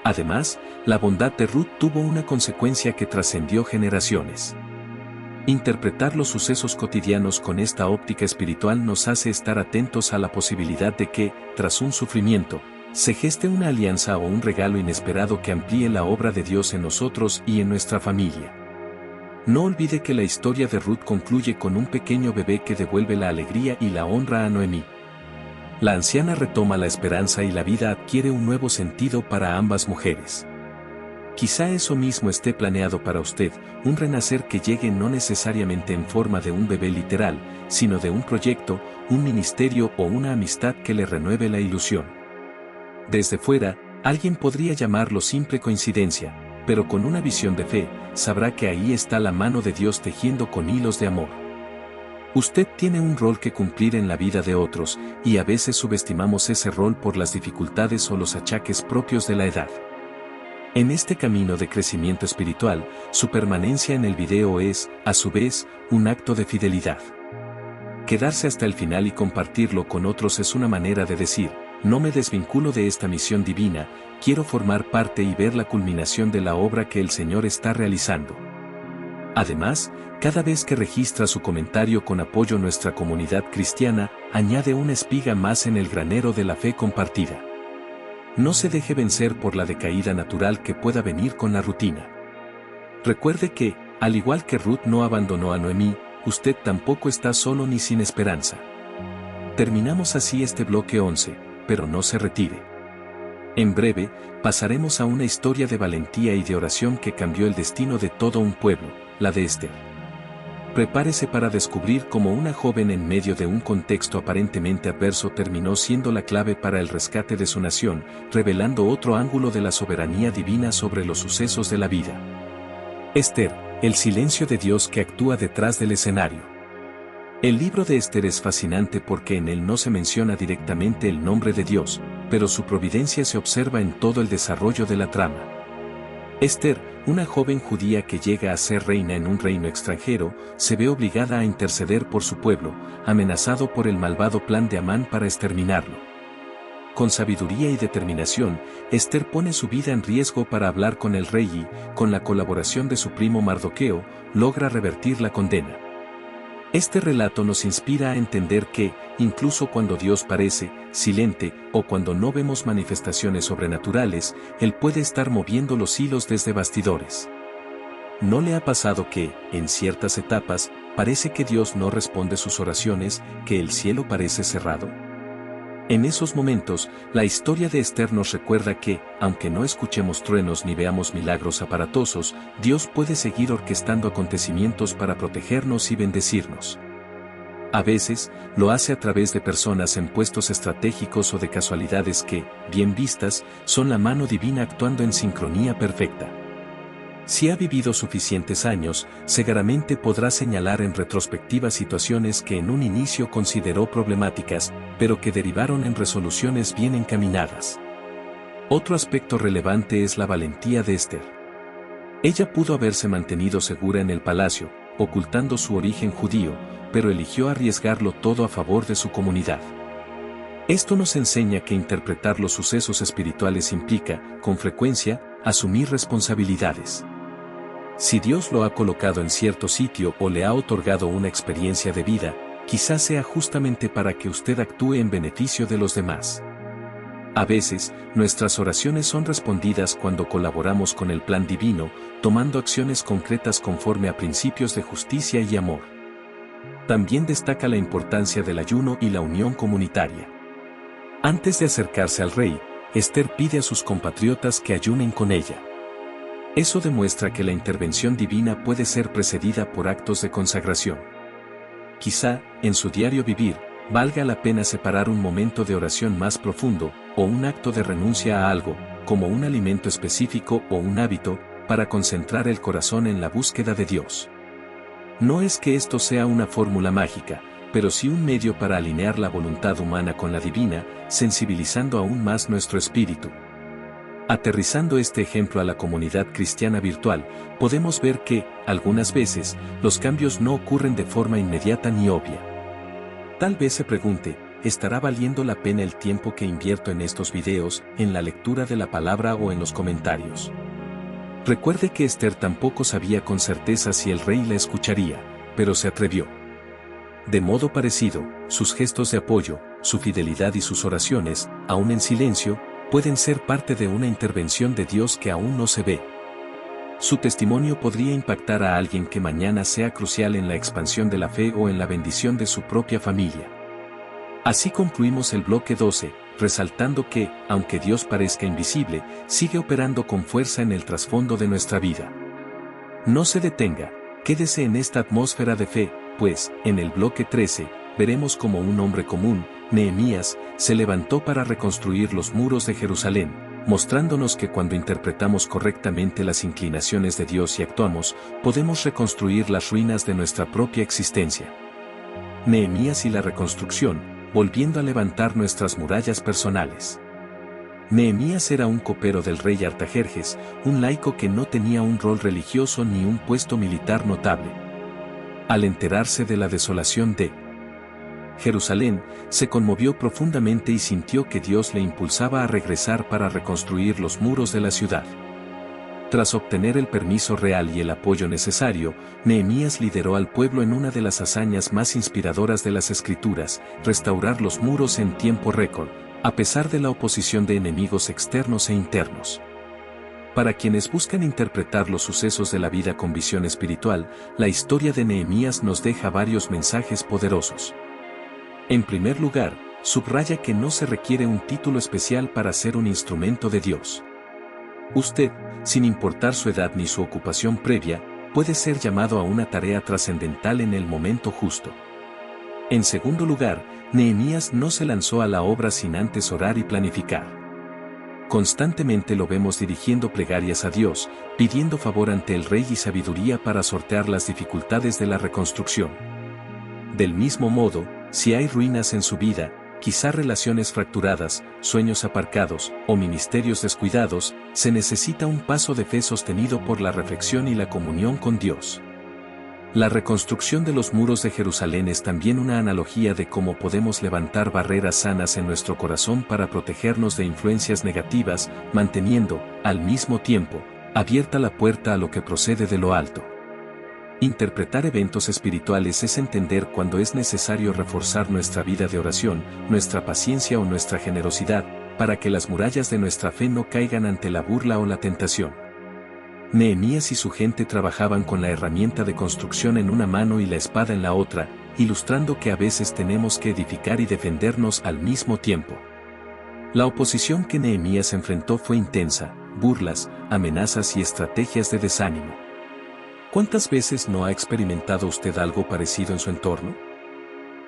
Además, la bondad de Ruth tuvo una consecuencia que trascendió generaciones. Interpretar los sucesos cotidianos con esta óptica espiritual nos hace estar atentos a la posibilidad de que, tras un sufrimiento, se geste una alianza o un regalo inesperado que amplíe la obra de Dios en nosotros y en nuestra familia. No olvide que la historia de Ruth concluye con un pequeño bebé que devuelve la alegría y la honra a Noemí. La anciana retoma la esperanza y la vida adquiere un nuevo sentido para ambas mujeres. Quizá eso mismo esté planeado para usted, un renacer que llegue no necesariamente en forma de un bebé literal, sino de un proyecto, un ministerio o una amistad que le renueve la ilusión. Desde fuera, alguien podría llamarlo simple coincidencia, pero con una visión de fe, sabrá que ahí está la mano de Dios tejiendo con hilos de amor. Usted tiene un rol que cumplir en la vida de otros, y a veces subestimamos ese rol por las dificultades o los achaques propios de la edad. En este camino de crecimiento espiritual, su permanencia en el video es, a su vez, un acto de fidelidad. Quedarse hasta el final y compartirlo con otros es una manera de decir, no me desvinculo de esta misión divina, quiero formar parte y ver la culminación de la obra que el Señor está realizando. Además, cada vez que registra su comentario con apoyo a nuestra comunidad cristiana, añade una espiga más en el granero de la fe compartida. No se deje vencer por la decaída natural que pueda venir con la rutina. Recuerde que, al igual que Ruth no abandonó a Noemí, usted tampoco está solo ni sin esperanza. Terminamos así este bloque 11, pero no se retire. En breve, pasaremos a una historia de valentía y de oración que cambió el destino de todo un pueblo, la de Esther. Prepárese para descubrir cómo una joven en medio de un contexto aparentemente adverso terminó siendo la clave para el rescate de su nación, revelando otro ángulo de la soberanía divina sobre los sucesos de la vida. Esther, el silencio de Dios que actúa detrás del escenario. El libro de Esther es fascinante porque en él no se menciona directamente el nombre de Dios, pero su providencia se observa en todo el desarrollo de la trama. Esther, una joven judía que llega a ser reina en un reino extranjero, se ve obligada a interceder por su pueblo, amenazado por el malvado plan de Amán para exterminarlo. Con sabiduría y determinación, Esther pone su vida en riesgo para hablar con el rey y, con la colaboración de su primo Mardoqueo, logra revertir la condena. Este relato nos inspira a entender que, incluso cuando Dios parece silente o cuando no vemos manifestaciones sobrenaturales, Él puede estar moviendo los hilos desde bastidores. ¿No le ha pasado que, en ciertas etapas, parece que Dios no responde sus oraciones, que el cielo parece cerrado? En esos momentos, la historia de Esther nos recuerda que, aunque no escuchemos truenos ni veamos milagros aparatosos, Dios puede seguir orquestando acontecimientos para protegernos y bendecirnos. A veces, lo hace a través de personas en puestos estratégicos o de casualidades que, bien vistas, son la mano divina actuando en sincronía perfecta. Si ha vivido suficientes años, seguramente podrá señalar en retrospectiva situaciones que en un inicio consideró problemáticas, pero que derivaron en resoluciones bien encaminadas. Otro aspecto relevante es la valentía de Esther. Ella pudo haberse mantenido segura en el palacio, ocultando su origen judío, pero eligió arriesgarlo todo a favor de su comunidad. Esto nos enseña que interpretar los sucesos espirituales implica, con frecuencia, asumir responsabilidades. Si Dios lo ha colocado en cierto sitio o le ha otorgado una experiencia de vida, quizás sea justamente para que usted actúe en beneficio de los demás. A veces, nuestras oraciones son respondidas cuando colaboramos con el plan divino, tomando acciones concretas conforme a principios de justicia y amor. También destaca la importancia del ayuno y la unión comunitaria. Antes de acercarse al rey, Esther pide a sus compatriotas que ayunen con ella. Eso demuestra que la intervención divina puede ser precedida por actos de consagración. Quizá, en su diario vivir, valga la pena separar un momento de oración más profundo, o un acto de renuncia a algo, como un alimento específico o un hábito, para concentrar el corazón en la búsqueda de Dios. No es que esto sea una fórmula mágica, pero sí un medio para alinear la voluntad humana con la divina, sensibilizando aún más nuestro espíritu. Aterrizando este ejemplo a la comunidad cristiana virtual, podemos ver que, algunas veces, los cambios no ocurren de forma inmediata ni obvia. Tal vez se pregunte, ¿estará valiendo la pena el tiempo que invierto en estos videos, en la lectura de la palabra o en los comentarios? Recuerde que Esther tampoco sabía con certeza si el rey la escucharía, pero se atrevió. De modo parecido, sus gestos de apoyo, su fidelidad y sus oraciones, aún en silencio, pueden ser parte de una intervención de Dios que aún no se ve. Su testimonio podría impactar a alguien que mañana sea crucial en la expansión de la fe o en la bendición de su propia familia. Así concluimos el bloque 12, resaltando que, aunque Dios parezca invisible, sigue operando con fuerza en el trasfondo de nuestra vida. No se detenga, quédese en esta atmósfera de fe, pues, en el bloque 13, veremos cómo un hombre común, Nehemías, se levantó para reconstruir los muros de Jerusalén, mostrándonos que cuando interpretamos correctamente las inclinaciones de Dios y actuamos, podemos reconstruir las ruinas de nuestra propia existencia. Nehemías y la reconstrucción, volviendo a levantar nuestras murallas personales. Nehemías era un copero del rey Artajerjes, un laico que no tenía un rol religioso ni un puesto militar notable. Al enterarse de la desolación de Jerusalén, se conmovió profundamente y sintió que Dios le impulsaba a regresar para reconstruir los muros de la ciudad. Tras obtener el permiso real y el apoyo necesario, Nehemías lideró al pueblo en una de las hazañas más inspiradoras de las Escrituras, restaurar los muros en tiempo récord, a pesar de la oposición de enemigos externos e internos. Para quienes buscan interpretar los sucesos de la vida con visión espiritual, la historia de Nehemías nos deja varios mensajes poderosos. En primer lugar, subraya que no se requiere un título especial para ser un instrumento de Dios. Usted, sin importar su edad ni su ocupación previa, puede ser llamado a una tarea trascendental en el momento justo. En segundo lugar, Nehemías no se lanzó a la obra sin antes orar y planificar. Constantemente lo vemos dirigiendo plegarias a Dios, pidiendo favor ante el rey y sabiduría para sortear las dificultades de la reconstrucción. Del mismo modo, si hay ruinas en su vida, quizá relaciones fracturadas, sueños aparcados, o ministerios descuidados, se necesita un paso de fe sostenido por la reflexión y la comunión con Dios. La reconstrucción de los muros de Jerusalén es también una analogía de cómo podemos levantar barreras sanas en nuestro corazón para protegernos de influencias negativas, manteniendo, al mismo tiempo, abierta la puerta a lo que procede de lo alto. Interpretar eventos espirituales es entender cuando es necesario reforzar nuestra vida de oración, nuestra paciencia o nuestra generosidad, para que las murallas de nuestra fe no caigan ante la burla o la tentación. Nehemías y su gente trabajaban con la herramienta de construcción en una mano y la espada en la otra, ilustrando que a veces tenemos que edificar y defendernos al mismo tiempo. La oposición que Nehemías enfrentó fue intensa, burlas, amenazas y estrategias de desánimo. ¿Cuántas veces no ha experimentado usted algo parecido en su entorno?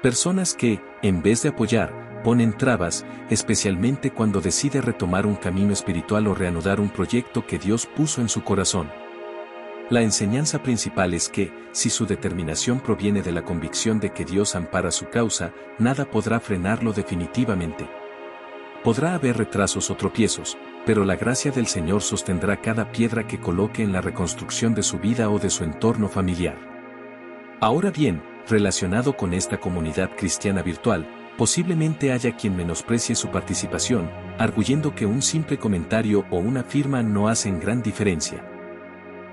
Personas que, en vez de apoyar, ponen trabas, especialmente cuando decide retomar un camino espiritual o reanudar un proyecto que Dios puso en su corazón. La enseñanza principal es que, si su determinación proviene de la convicción de que Dios ampara su causa, nada podrá frenarlo definitivamente. Podrá haber retrasos o tropiezos, pero la gracia del Señor sostendrá cada piedra que coloque en la reconstrucción de su vida o de su entorno familiar. Ahora bien, relacionado con esta comunidad cristiana virtual, posiblemente haya quien menosprecie su participación, arguyendo que un simple comentario o una firma no hacen gran diferencia.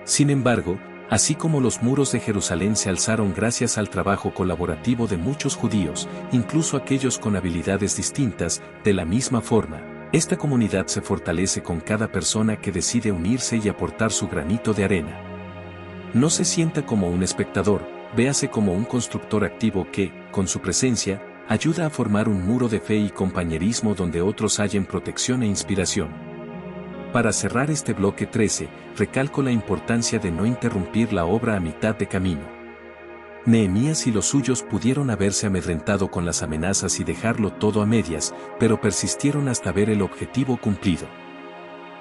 Sin embargo, así como los muros de Jerusalén se alzaron gracias al trabajo colaborativo de muchos judíos, incluso aquellos con habilidades distintas, de la misma forma, esta comunidad se fortalece con cada persona que decide unirse y aportar su granito de arena. No se sienta como un espectador, véase como un constructor activo que, con su presencia, ayuda a formar un muro de fe y compañerismo donde otros hallen protección e inspiración. Para cerrar este bloque 13, recalco la importancia de no interrumpir la obra a mitad de camino. Nehemías y los suyos pudieron haberse amedrentado con las amenazas y dejarlo todo a medias, pero persistieron hasta ver el objetivo cumplido.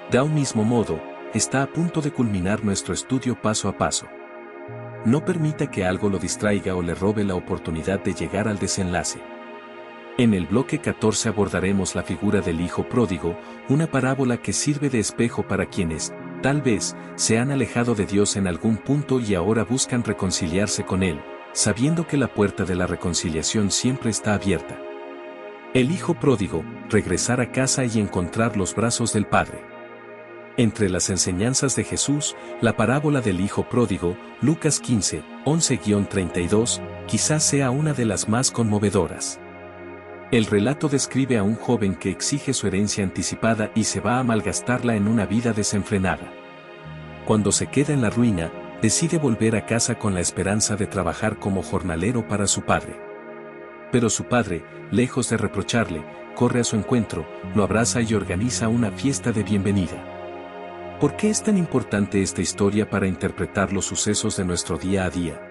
De un mismo modo, está a punto de culminar nuestro estudio paso a paso. No permita que algo lo distraiga o le robe la oportunidad de llegar al desenlace. En el bloque 14 abordaremos la figura del hijo pródigo, una parábola que sirve de espejo para quienes, tal vez, se han alejado de Dios en algún punto y ahora buscan reconciliarse con Él, sabiendo que la puerta de la reconciliación siempre está abierta. El hijo pródigo, regresar a casa y encontrar los brazos del Padre. Entre las enseñanzas de Jesús, la parábola del hijo pródigo, Lucas 15, 11-32, quizás sea una de las más conmovedoras. El relato describe a un joven que exige su herencia anticipada y se va a malgastarla en una vida desenfrenada. Cuando se queda en la ruina, decide volver a casa con la esperanza de trabajar como jornalero para su padre. Pero su padre, lejos de reprocharle, corre a su encuentro, lo abraza y organiza una fiesta de bienvenida. ¿Por qué es tan importante esta historia para interpretar los sucesos de nuestro día a día?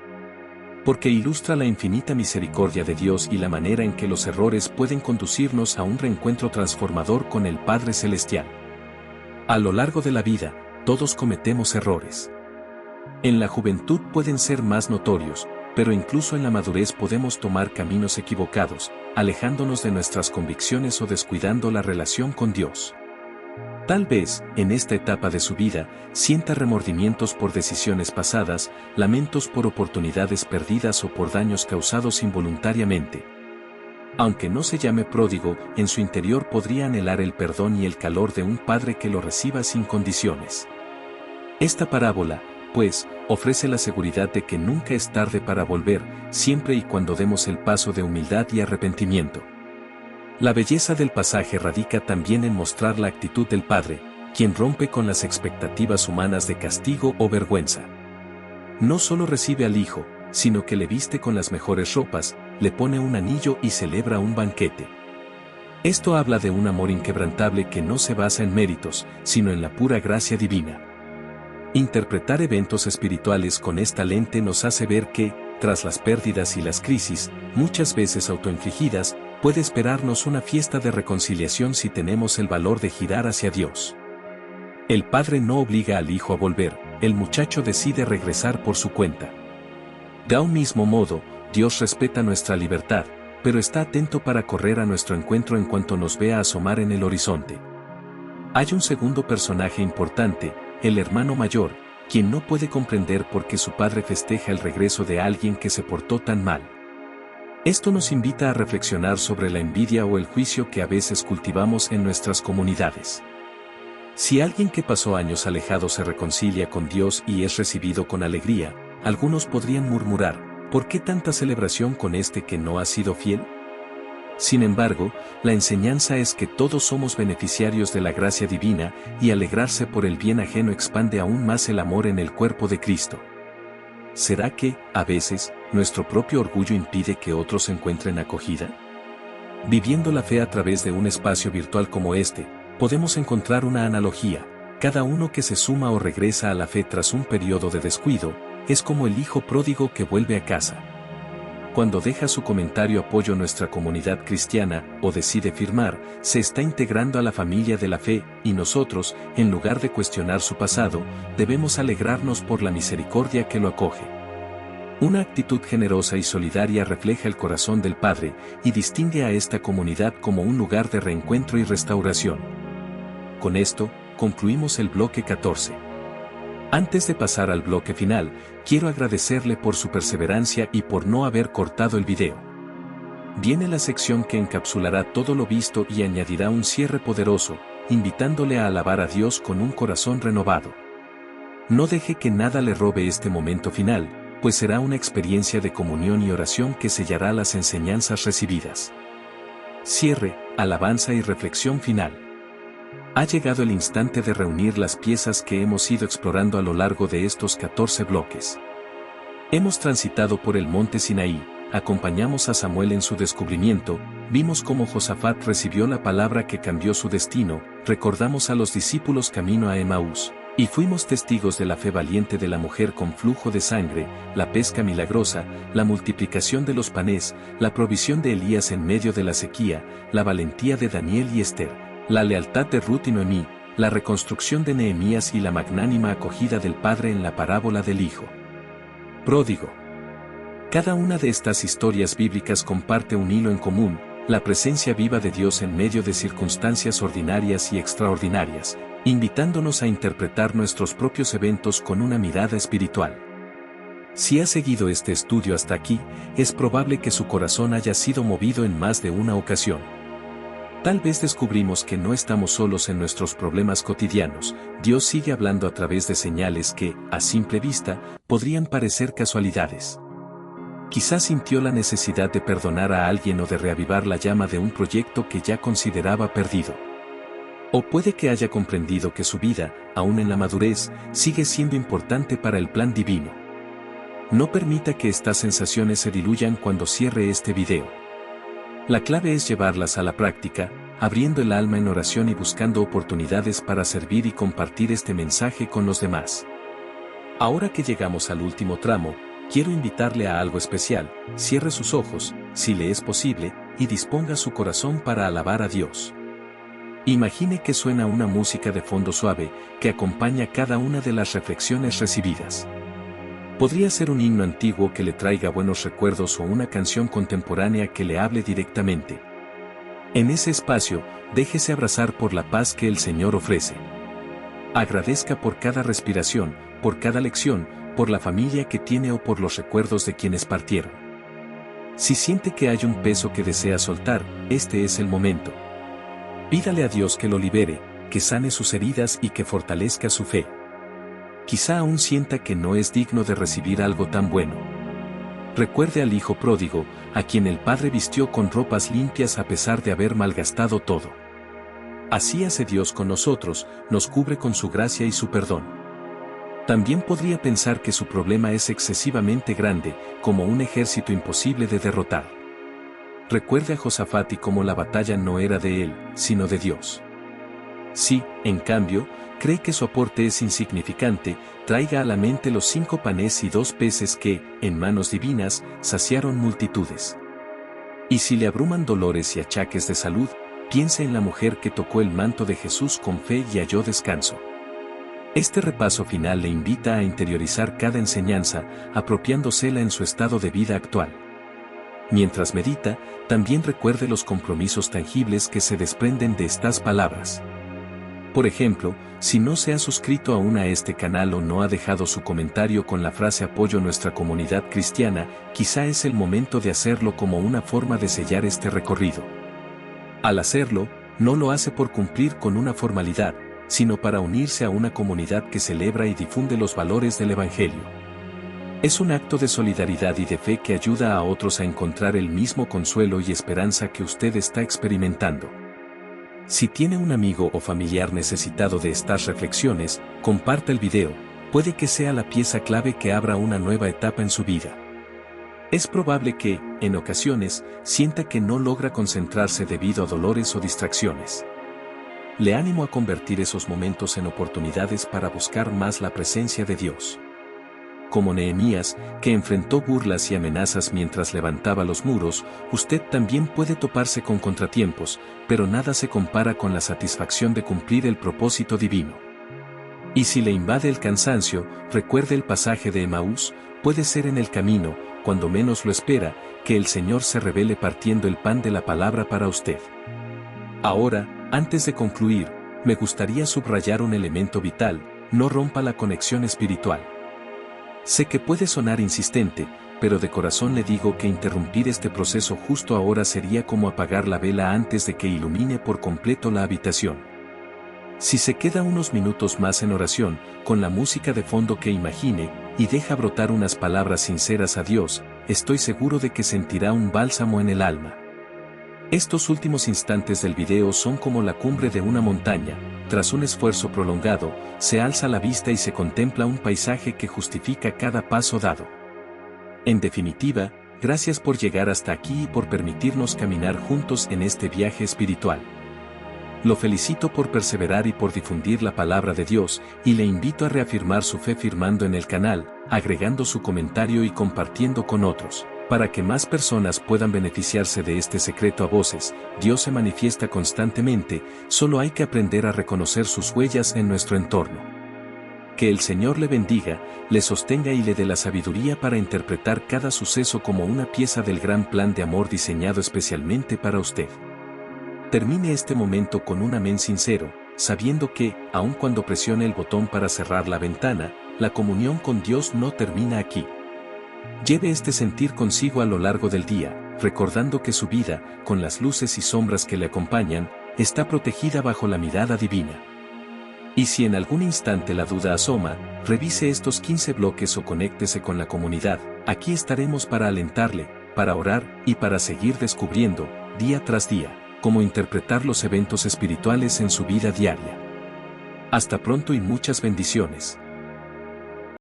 Porque ilustra la infinita misericordia de Dios y la manera en que los errores pueden conducirnos a un reencuentro transformador con el Padre Celestial. A lo largo de la vida, todos cometemos errores. En la juventud pueden ser más notorios, pero incluso en la madurez podemos tomar caminos equivocados, alejándonos de nuestras convicciones o descuidando la relación con Dios. Tal vez, en esta etapa de su vida, sienta remordimientos por decisiones pasadas, lamentos por oportunidades perdidas o por daños causados involuntariamente. Aunque no se llame pródigo, en su interior podría anhelar el perdón y el calor de un padre que lo reciba sin condiciones. Esta parábola, pues, ofrece la seguridad de que nunca es tarde para volver, siempre y cuando demos el paso de humildad y arrepentimiento. La belleza del pasaje radica también en mostrar la actitud del Padre, quien rompe con las expectativas humanas de castigo o vergüenza. No solo recibe al Hijo, sino que le viste con las mejores ropas, le pone un anillo y celebra un banquete. Esto habla de un amor inquebrantable que no se basa en méritos, sino en la pura gracia divina. Interpretar eventos espirituales con esta lente nos hace ver que, tras las pérdidas y las crisis, muchas veces autoinfligidas, puede esperarnos una fiesta de reconciliación si tenemos el valor de girar hacia Dios. El Padre no obliga al Hijo a volver, el muchacho decide regresar por su cuenta. De un mismo modo, Dios respeta nuestra libertad, pero está atento para correr a nuestro encuentro en cuanto nos vea asomar en el horizonte. Hay un segundo personaje importante, el hermano mayor, quien no puede comprender por qué su padre festeja el regreso de alguien que se portó tan mal. Esto nos invita a reflexionar sobre la envidia o el juicio que a veces cultivamos en nuestras comunidades. Si alguien que pasó años alejado se reconcilia con Dios y es recibido con alegría, algunos podrían murmurar, ¿por qué tanta celebración con este que no ha sido fiel? Sin embargo, la enseñanza es que todos somos beneficiarios de la gracia divina y alegrarse por el bien ajeno expande aún más el amor en el cuerpo de Cristo. ¿Será que, a veces, nuestro propio orgullo impide que otros encuentren acogida? Viviendo la fe a través de un espacio virtual como este, podemos encontrar una analogía. Cada uno que se suma o regresa a la fe tras un periodo de descuido, es como el hijo pródigo que vuelve a casa. Cuando deja su comentario apoyo a nuestra comunidad cristiana, o decide firmar, se está integrando a la familia de la fe, y nosotros, en lugar de cuestionar su pasado, debemos alegrarnos por la misericordia que lo acoge. Una actitud generosa y solidaria refleja el corazón del Padre, y distingue a esta comunidad como un lugar de reencuentro y restauración. Con esto, concluimos el bloque 14. Antes de pasar al bloque final, quiero agradecerle por su perseverancia y por no haber cortado el video. Viene la sección que encapsulará todo lo visto y añadirá un cierre poderoso, invitándole a alabar a Dios con un corazón renovado. No deje que nada le robe este momento final, pues será una experiencia de comunión y oración que sellará las enseñanzas recibidas. Cierre, alabanza y reflexión final. Ha llegado el instante de reunir las piezas que hemos ido explorando a lo largo de estos 14 bloques. Hemos transitado por el monte Sinaí, acompañamos a Samuel en su descubrimiento, vimos cómo Josafat recibió la palabra que cambió su destino, recordamos a los discípulos camino a Emaús, y fuimos testigos de la fe valiente de la mujer con flujo de sangre, la pesca milagrosa, la multiplicación de los panes, la provisión de Elías en medio de la sequía, la valentía de Daniel y Esther, la lealtad de Ruth y Noemí, la reconstrucción de Nehemías y la magnánima acogida del Padre en la parábola del Hijo pródigo. Cada una de estas historias bíblicas comparte un hilo en común, la presencia viva de Dios en medio de circunstancias ordinarias y extraordinarias, invitándonos a interpretar nuestros propios eventos con una mirada espiritual. Si ha seguido este estudio hasta aquí, es probable que su corazón haya sido movido en más de una ocasión. Tal vez descubrimos que no estamos solos en nuestros problemas cotidianos, Dios sigue hablando a través de señales que, a simple vista, podrían parecer casualidades. Quizás sintió la necesidad de perdonar a alguien o de reavivar la llama de un proyecto que ya consideraba perdido. O puede que haya comprendido que su vida, aún en la madurez, sigue siendo importante para el plan divino. No permita que estas sensaciones se diluyan cuando cierre este video. La clave es llevarlas a la práctica, abriendo el alma en oración y buscando oportunidades para servir y compartir este mensaje con los demás. Ahora que llegamos al último tramo, quiero invitarle a algo especial. Cierre sus ojos, si le es posible, y disponga su corazón para alabar a Dios. Imagine que suena una música de fondo suave, que acompaña cada una de las reflexiones recibidas. Podría ser un himno antiguo que le traiga buenos recuerdos o una canción contemporánea que le hable directamente. En ese espacio, déjese abrazar por la paz que el Señor ofrece. Agradezca por cada respiración, por cada lección, por la familia que tiene o por los recuerdos de quienes partieron. Si siente que hay un peso que desea soltar, este es el momento. Pídale a Dios que lo libere, que sane sus heridas y que fortalezca su fe. Quizá aún sienta que no es digno de recibir algo tan bueno. Recuerde al hijo pródigo, a quien el padre vistió con ropas limpias a pesar de haber malgastado todo. Así hace Dios con nosotros, nos cubre con su gracia y su perdón. También podría pensar que su problema es excesivamente grande, como un ejército imposible de derrotar. Recuerde a Josafat y cómo la batalla no era de él, sino de Dios. Si, en cambio, cree que su aporte es insignificante, traiga a la mente los 5 panes y 2 peces que, en manos divinas, saciaron multitudes. Y si le abruman dolores y achaques de salud, piense en la mujer que tocó el manto de Jesús con fe y halló descanso. Este repaso final le invita a interiorizar cada enseñanza, apropiándosela en su estado de vida actual. Mientras medita, también recuerde los compromisos tangibles que se desprenden de estas palabras. Por ejemplo, si no se ha suscrito aún a este canal o no ha dejado su comentario con la frase apoyo a nuestra comunidad cristiana, quizá es el momento de hacerlo como una forma de sellar este recorrido. Al hacerlo, no lo hace por cumplir con una formalidad, sino para unirse a una comunidad que celebra y difunde los valores del Evangelio. Es un acto de solidaridad y de fe que ayuda a otros a encontrar el mismo consuelo y esperanza que usted está experimentando. Si tiene un amigo o familiar necesitado de estas reflexiones, comparta el video, puede que sea la pieza clave que abra una nueva etapa en su vida. Es probable que, en ocasiones, sienta que no logra concentrarse debido a dolores o distracciones. Le animo a convertir esos momentos en oportunidades para buscar más la presencia de Dios. Como Nehemías, que enfrentó burlas y amenazas mientras levantaba los muros, usted también puede toparse con contratiempos, pero nada se compara con la satisfacción de cumplir el propósito divino. Y si le invade el cansancio, recuerde el pasaje de Emaús, puede ser en el camino, cuando menos lo espera, que el Señor se revele partiendo el pan de la palabra para usted. Ahora, antes de concluir, me gustaría subrayar un elemento vital: no rompa la conexión espiritual. Sé que puede sonar insistente, pero de corazón le digo que interrumpir este proceso justo ahora sería como apagar la vela antes de que ilumine por completo la habitación. Si se queda unos minutos más en oración, con la música de fondo que imagine, y deja brotar unas palabras sinceras a Dios, estoy seguro de que sentirá un bálsamo en el alma. Estos últimos instantes del video son como la cumbre de una montaña. Tras un esfuerzo prolongado, se alza la vista y se contempla un paisaje que justifica cada paso dado. En definitiva, Gracias por llegar hasta aquí y por permitirnos caminar juntos en este viaje espiritual. Lo felicito por perseverar y por difundir la palabra de Dios, y le invito a reafirmar su fe firmando en el canal, agregando su comentario y compartiendo con otros. Para que más personas puedan beneficiarse de este secreto a voces. Dios se manifiesta constantemente, solo hay que aprender a reconocer sus huellas en nuestro entorno. Que el Señor le bendiga, le sostenga y le dé la sabiduría para interpretar cada suceso como una pieza del gran plan de amor diseñado especialmente para usted. Termine este momento con un amén sincero, sabiendo que, aun cuando presione el botón para cerrar la ventana, la comunión con Dios no termina aquí. Lleve este sentir consigo a lo largo del día, recordando que su vida, con las luces y sombras que le acompañan, está protegida bajo la mirada divina. Y si en algún instante la duda asoma, revise estos 15 bloques o conéctese con la comunidad. Aquí estaremos para alentarle, para orar y para seguir descubriendo, día tras día, cómo interpretar los eventos espirituales en su vida diaria. Hasta pronto y muchas bendiciones.